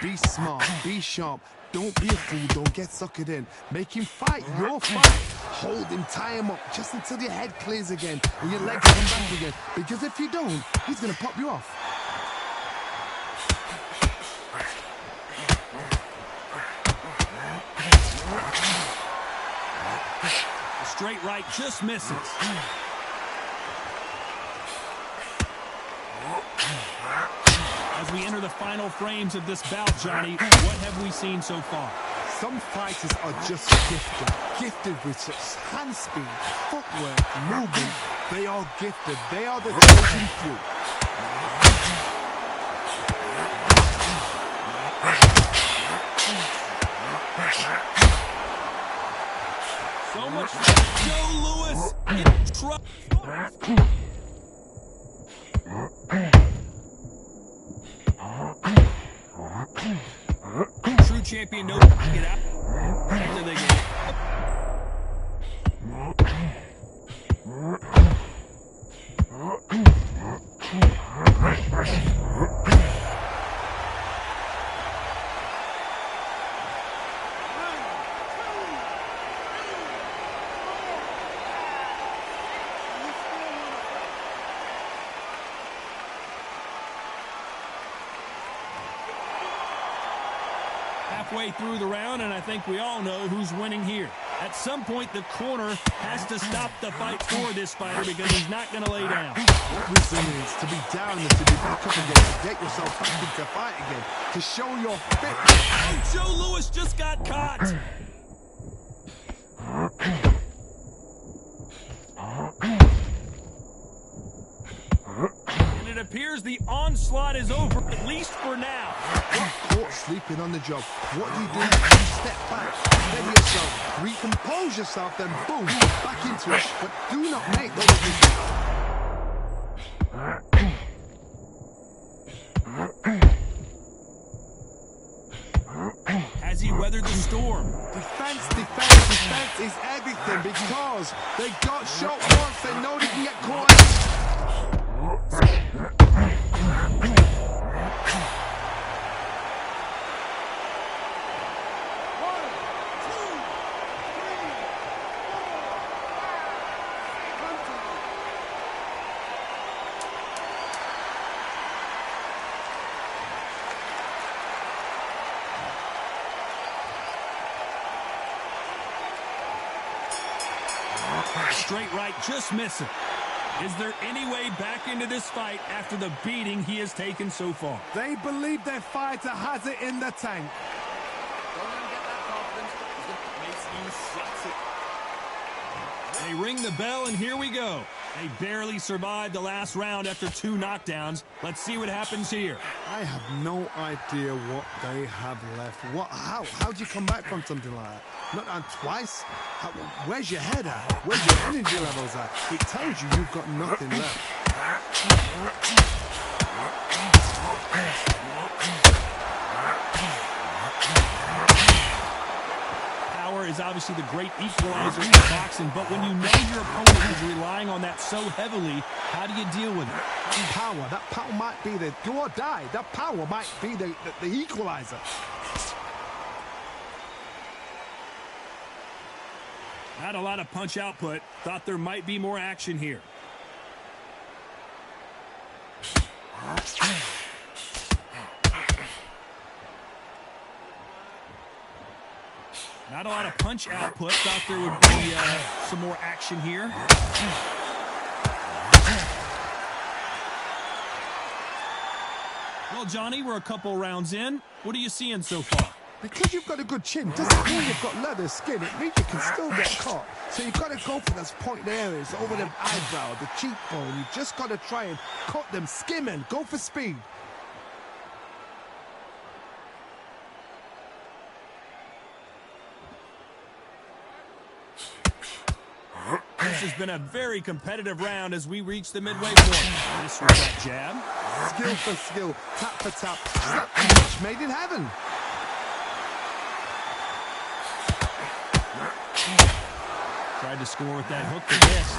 Be smart. Be sharp. Don't be a fool. Don't get suckered in. Make him fight your fight. Hold him. Tie him up just until your head clears again and your legs come back again. Because if you don't, he's going to pop you off. The straight right just misses. As we enter the final frames of this bout, Johnny, what have we seen so far? Some fighters are just gifted with such hand speed, footwork, movement. They are gifted. They are the chosen few. So much Joe Louis in trouble. True champion knows to get out after they get halfway through the round, and I think we all know who's winning here. At some point, the corner has to stop the fight for this fighter because he's not going to lay down. What resilience to be down and to be back up again, to get yourself back into fight again, to show your fitness. Oh, Joe Louis just got caught. And it appears the onslaught is over, at least for now. Caught sleeping on the job. What do? You step back, steady yourself, recompose yourself, then boom, back into it. But do not make those mistakes. Has he weathered the storm? Defense is everything because they got shot once, they know they can get caught. Straight right just missing. Is there any way back into this fight after the beating he has taken so far? They believe their fighter has it in the tank. Don't let him get that confidence. He's going to make you sweat it. They ring the bell, and here we go. They barely survived the last round after 2 knockdowns. Let's see what happens here. I have no idea what they have left. How do you come back from something like that? Not on twice? Where's your head at? Where's your energy levels at? It tells you you've got nothing left. is obviously the great equalizer in boxing, but when you know your opponent is relying on that so heavily, how do you deal with it? That power might be the do or die. That power might be the equalizer. Not a lot of punch output. Thought there might be more action here. Not a lot of punch output. Thought there would be some more action here. Well, Johnny, we're a couple rounds in. What are you seeing so far? Because you've got a good chin doesn't mean you've got leather skin. It means you can still get caught. So you've got to go for those point areas over the eyebrow, the cheekbone. You've just got to try and cut them, skim and go for speed. This has been a very competitive round as we reach the midway point. This was that jab. Skill for skill, tap for tap. Slap and match made in heaven. Tried to score with that hook, but missed.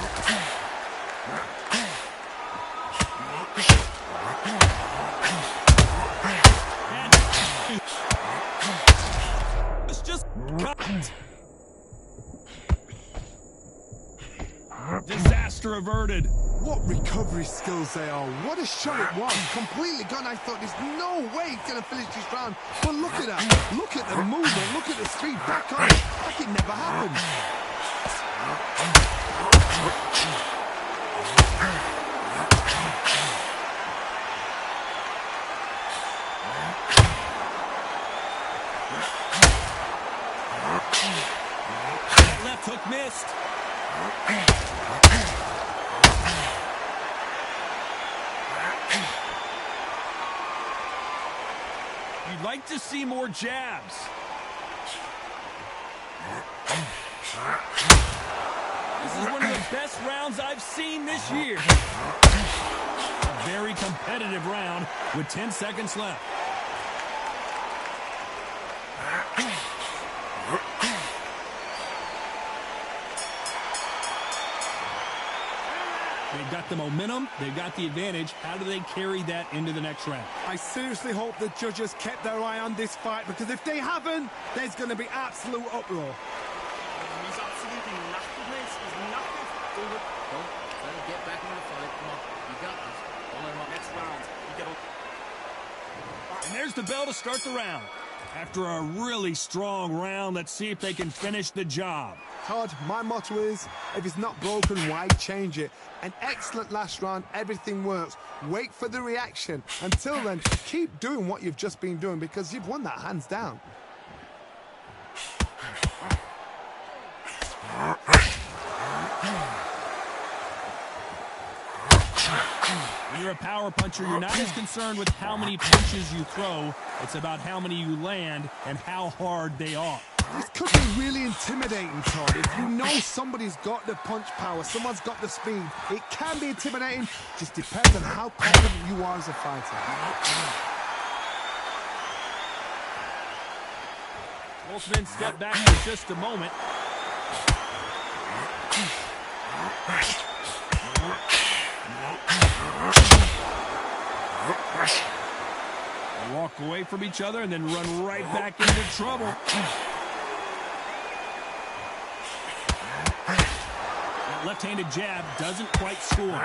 And it's just cut. Disaster averted. What recovery skills they are. What a shot it was. Completely gone. I thought there's no way he's going to finish this round. But look at that. Look at the movement. Look at the speed. Back on it. Like it never happened. Left hook missed. You'd like to see more jabs. This is one of the best rounds I've seen this year. A very competitive round with 10 seconds left. They've got the momentum, they've got the advantage. How do they carry that into the next round? I seriously hope the judges kept their eye on this fight, because if they haven't, there's going to be absolute uproar. He's absolutely knackered, mate. He's knackered. Don't let him get back into the fight. Come on, you got this. Don't let him up. Next round, you get up. And there's the bell to start the round. After a really strong round, let's see if they can finish the job. Todd, my motto is, if it's not broken, why change it? An excellent last round, everything works. Wait for the reaction. Until then, keep doing what you've just been doing, because you've won that hands down. When you're a power puncher, you're not as concerned with how many punches you throw. It's about how many you land and how hard they are. This could be really intimidating, Todd. If you know somebody's got the punch power, someone's got the speed, it can be intimidating. Just depends on how confident you are as a fighter. Both men step back for just a moment. They walk away from each other and then run right back into trouble. That left-handed jab doesn't quite score.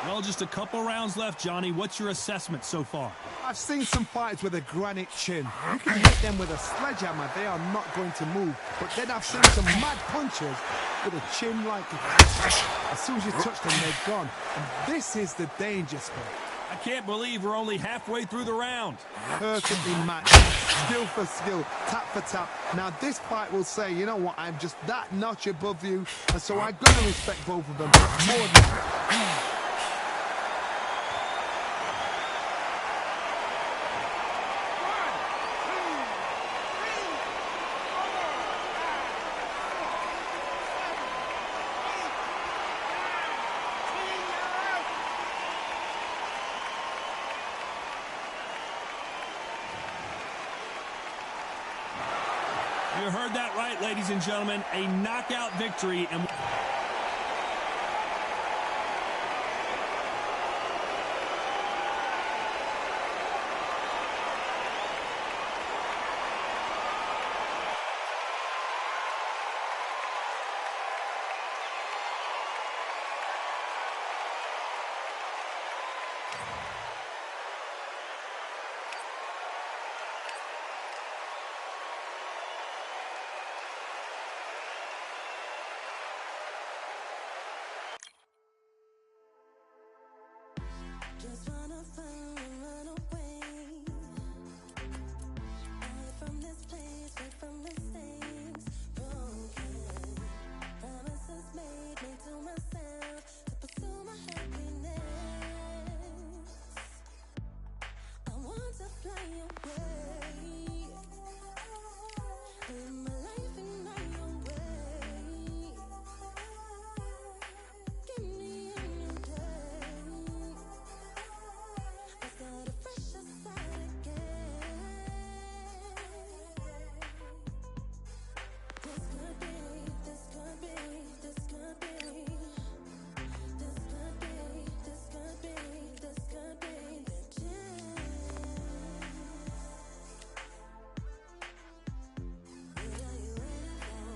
Well, just a couple rounds left, Johnny. What's your assessment so far? I've seen some fighters with a granite chin. You can hit them with a sledgehammer, they are not going to move. But then I've seen some mad punchers with a chin like as soon as you touch them, they're gone. And this is the danger spot. I can't believe we're only halfway through the round. Perfectly matched, skill for skill, tap for tap. Now this fight will say, you know what, I'm just that notch above you, and so I've got to respect both of them more than You heard that right, ladies and gentlemen. A knockout victory. And Just wanna find and run away. Away from this place, away from mistakes. Broken promises made me to myself to pursue my happiness. I want to fly away. Live my life in my own way. Give me a new day. I start a fresh start again. This could be, this could be, this could be. This could be, this could be, this could be the chance. What are you waiting for?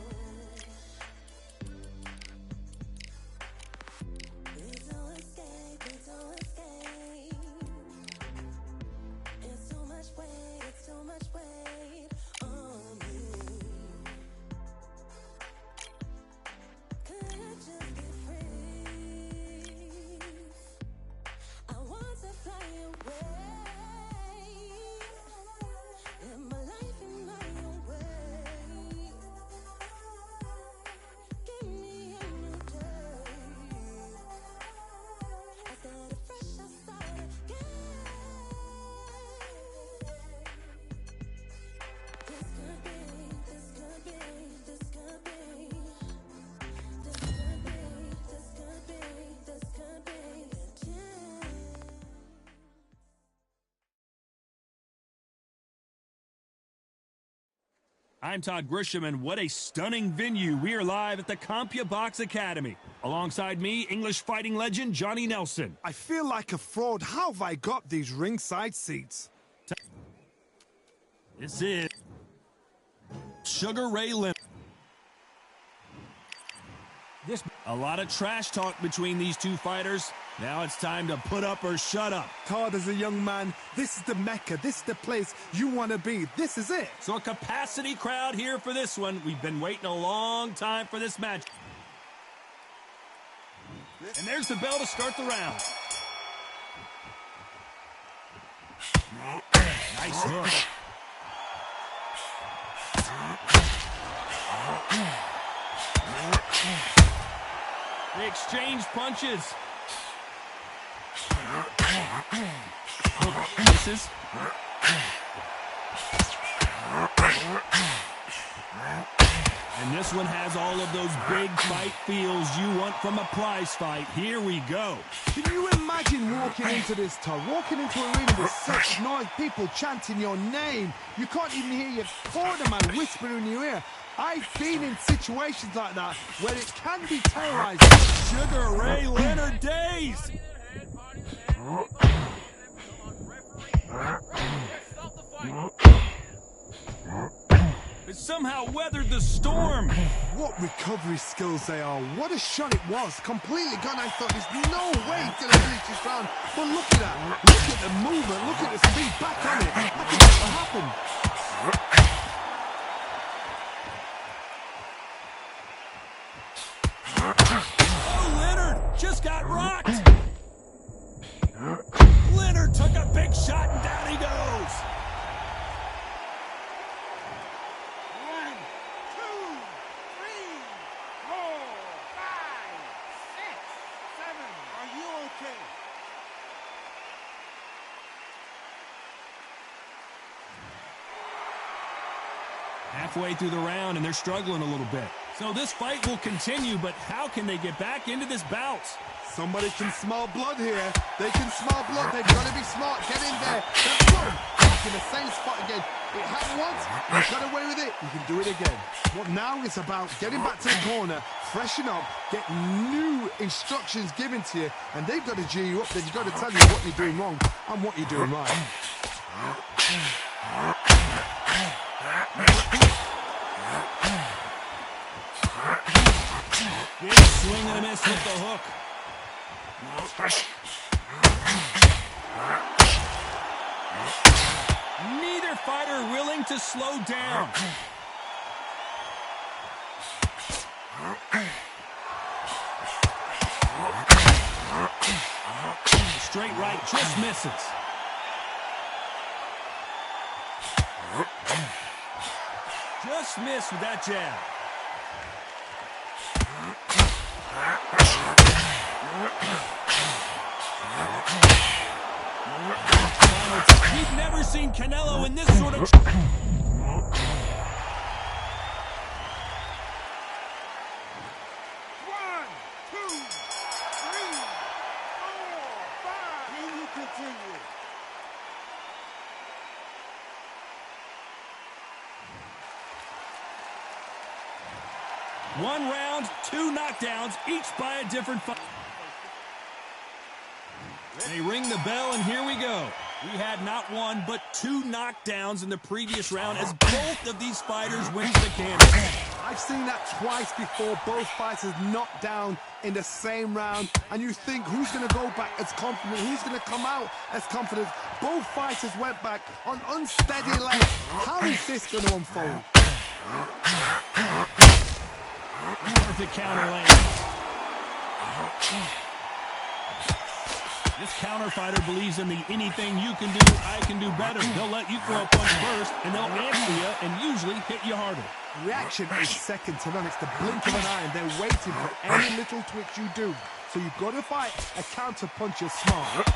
Please don't escape, please don't escape. It's too much weight, it's too much weight on me. Could I just be free? I want to fly away. Live my life in my own way. Give me a new day. I start a fresh, I start again. This could be, this could be, this could be. This could be, this could be, this could be the chance. I'm Todd Grisham, and what a stunning venue. We are live at the CompuBox Academy. Alongside me, English fighting legend Johnny Nelson. I feel like a fraud. How have I got these ringside seats? This is Sugar Ray Leonard. This A lot of trash talk between these two fighters. Now it's time to put up or shut up. Todd, as a young man, this is the Mecca. This is the place you want to be. This is it. So a capacity crowd here for this one. We've been waiting a long time for this match. And there's the bell to start the round. Nice hook. They exchange punches. Hook misses. And this one has all of those big fight feels you want from a prize fight. Here we go. Can you imagine walking into this, Todd? Walking into an arena with such noise, people chanting your name. You can't even hear your corner man whispering in your ear. I've been in situations like that where it can be terrorizing. Sugar Ray Leonard days. It somehow weathered the storm. What recovery skills they are. What a shot it was. Completely gone. I thought there's no way he's going to finish this round. But look at that. Look at the movement. Look at the speed. Back on it. How could that happen? Oh, Leonard just got rocked. Leonard took a big shot and down he goes. 1, 2, 3, 4, 5, 6, 7. Are you okay? Halfway through the round, and they're struggling a little bit. So this fight will continue, but how can they get back into this bout? Somebody can smell blood here. They can smell blood. They've got to be smart. Get in there. That's good. back in the same spot again. It happened once, you got away with it, you can do it again. But now it's about getting back to the corner, freshen up, get new instructions given to you, and they've got to G you up. They've got to tell you what you're doing wrong and what you're doing right. Big swing and a miss with the hook. Neither fighter willing to slow down. The straight right just misses. Just missed with that jab. We've never seen Canelo in this sort of... 1, 2, 3, 4, 5. Can you continue? One round, 2 knockdowns, each by a different fighter. They ring the bell, and here we go. We had not 1, but 2 knockdowns in the previous round as both of these fighters went to the canvas. I've seen that twice before, both fighters knocked down in the same round, and you think who's going to go back as confident, who's going to come out as confident. Both fighters went back on unsteady legs. How is this going to unfold? Perfect counter lands. This counter fighter believes in the anything you can do, I can do better. They'll let you throw a punch first, and they'll answer you and usually hit you harder. Reaction is second to none. It's the blink of an eye, and they're waiting for any little twitch you do. So you've got to fight a counter puncher smart.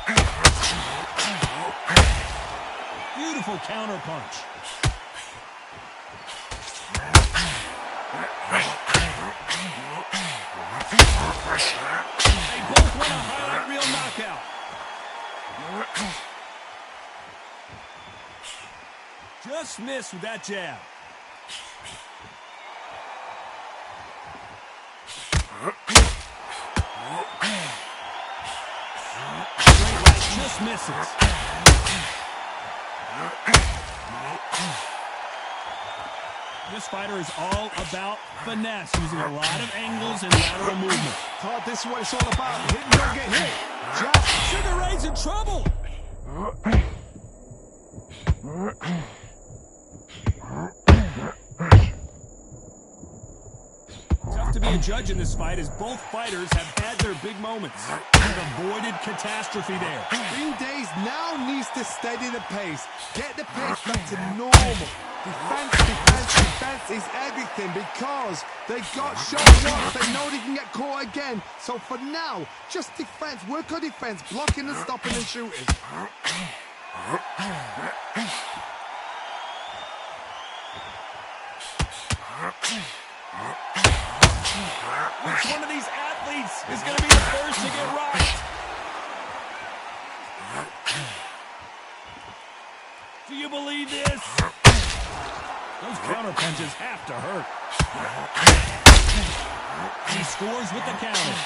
Beautiful counter punch. They both want a highlight reel knockout. Just missed with that jab. Straight right just misses. This fighter is all about finesse, using a lot of angles and lateral movement. Todd, this is what it's all about. Hit and don't get hit. Jab. Sugar Ray's in trouble. Tough to be a judge in this fight as both fighters have had their big moments. They've avoided catastrophe there. Green Days now needs to steady the pace. Get the pace back to normal. Defense, defense, defense is everything because they got shot once. They know they can get caught again. So for now, just defense. Work on defense. Blocking and stopping and shooting. Which one of these athletes is going to be the first to get rocked? Do you believe this? Those counter punches have to hurt. He scores with the counter.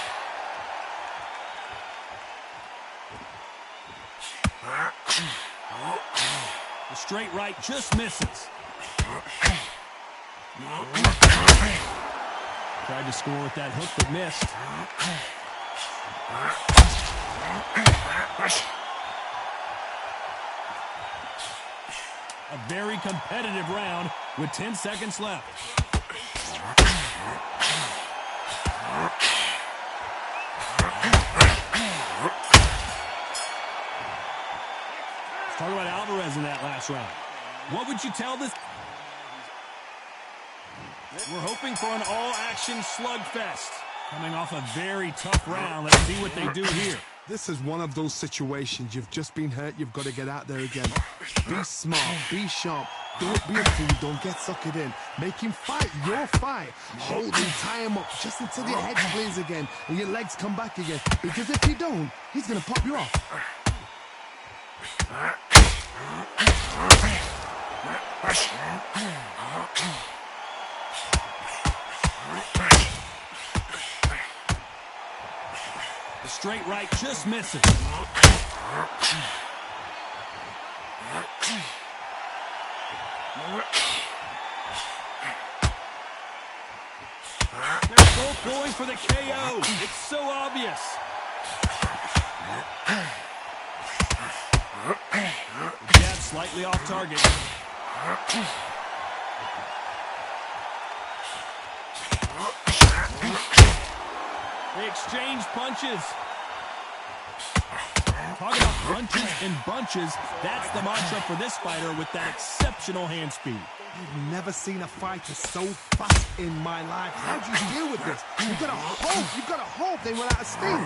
The straight right just misses. Tried to score with that hook but missed. A very competitive round with 10 seconds left. Let's talk about Alvarez in that last round. What would you tell this? We're hoping for an all-action slugfest. Coming off a very tough round. Let's see what they do here. This is one of those situations. You've just been hurt. You've got to get out there again. Be smart. Be sharp. Don't be a fool. Don't get suckered in. Make him fight your fight. Hold him, tie him up just until your head clears again and your legs come back again. Because if you don't, he's going to pop you off. The straight right just misses. They're both going for the KO. It's so obvious. The jab slightly off target. They exchange punches. Talk about punches and bunches. That's the mantra for this fighter with that exceptional hand speed. I've never seen a fighter so fast in my life. How do you deal with this? You've got to hope they run out of steam.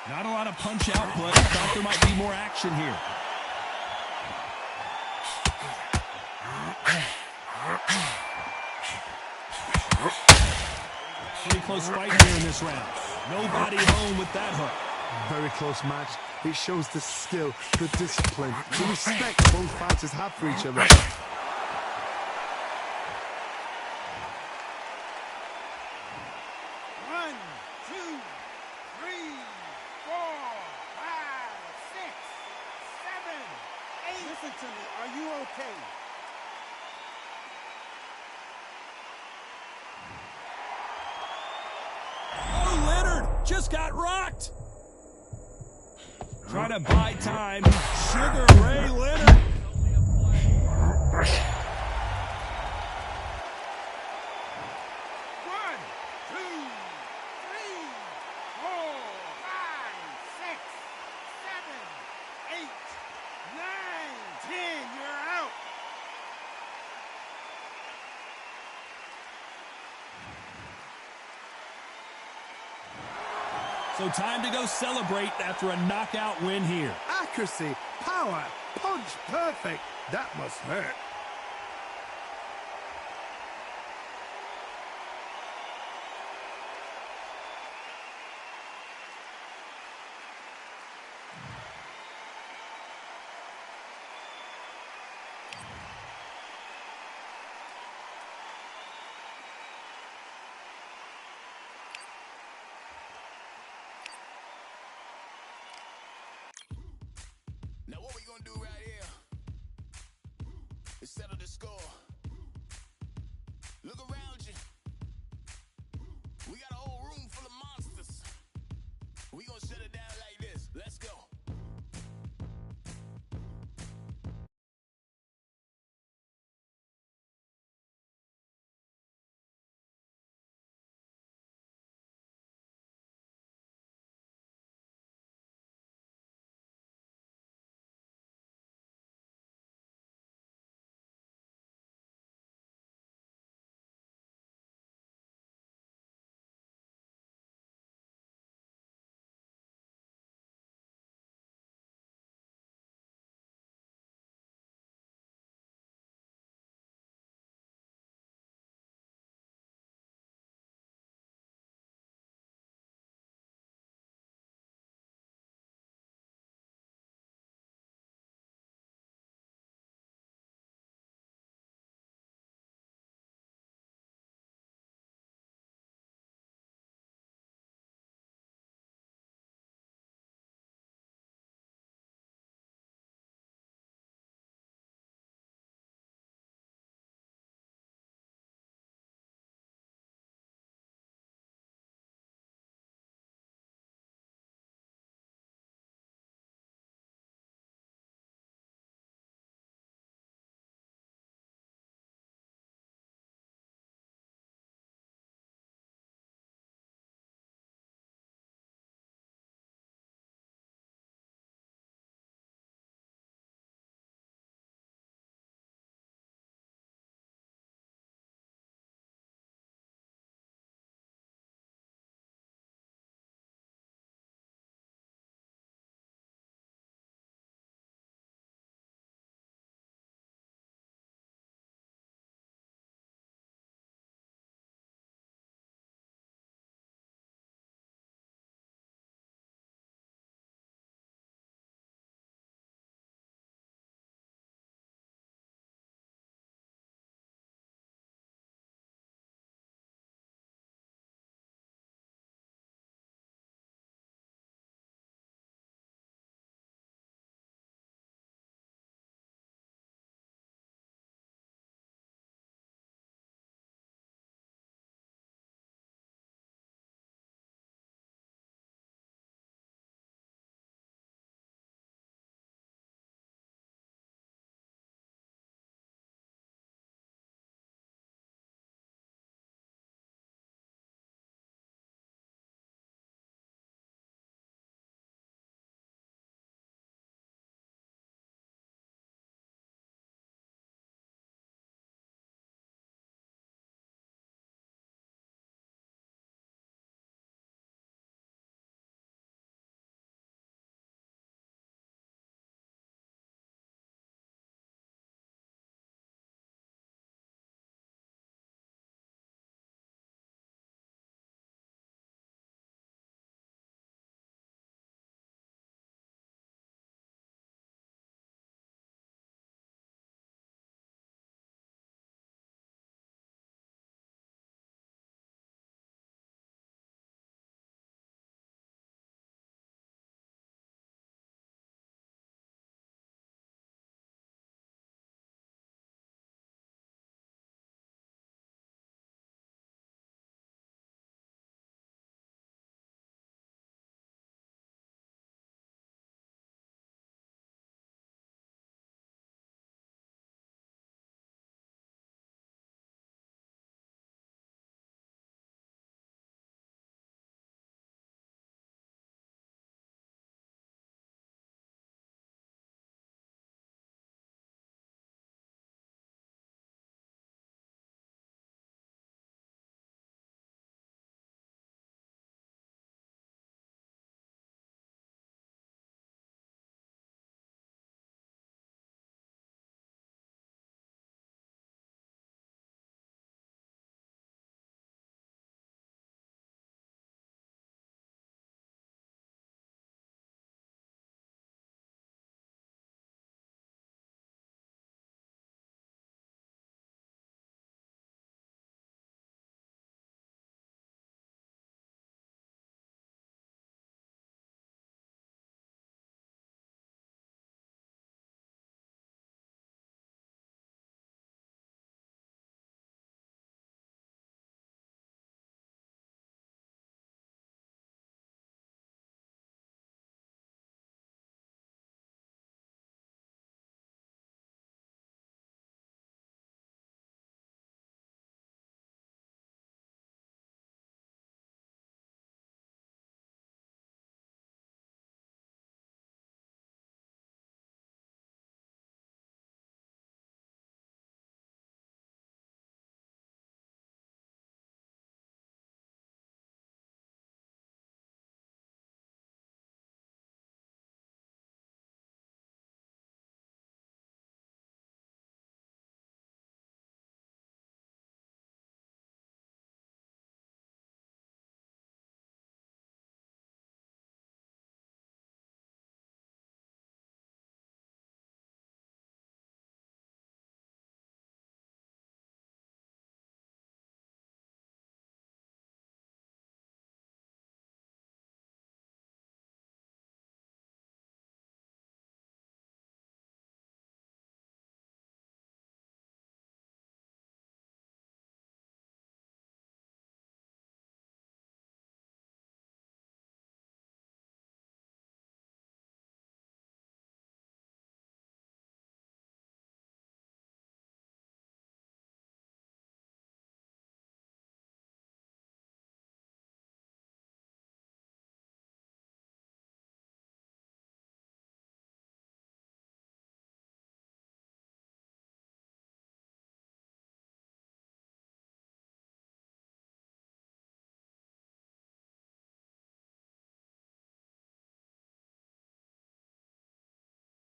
Not a lot of punch output. Thought there might be more action here. Pretty close fight here in this round. Nobody home with that hook. Very close match. It shows the skill, the discipline, the respect both fighters have for each other. 1, 2, 3, 4, 5, 6, 7, 8. Listen to me. Are you okay? Oh, Leonard just got rocked. Try to buy time. Sugar Ray Leonard. So time to go celebrate after a knockout win here. Accuracy, power, punch, perfect. That must hurt.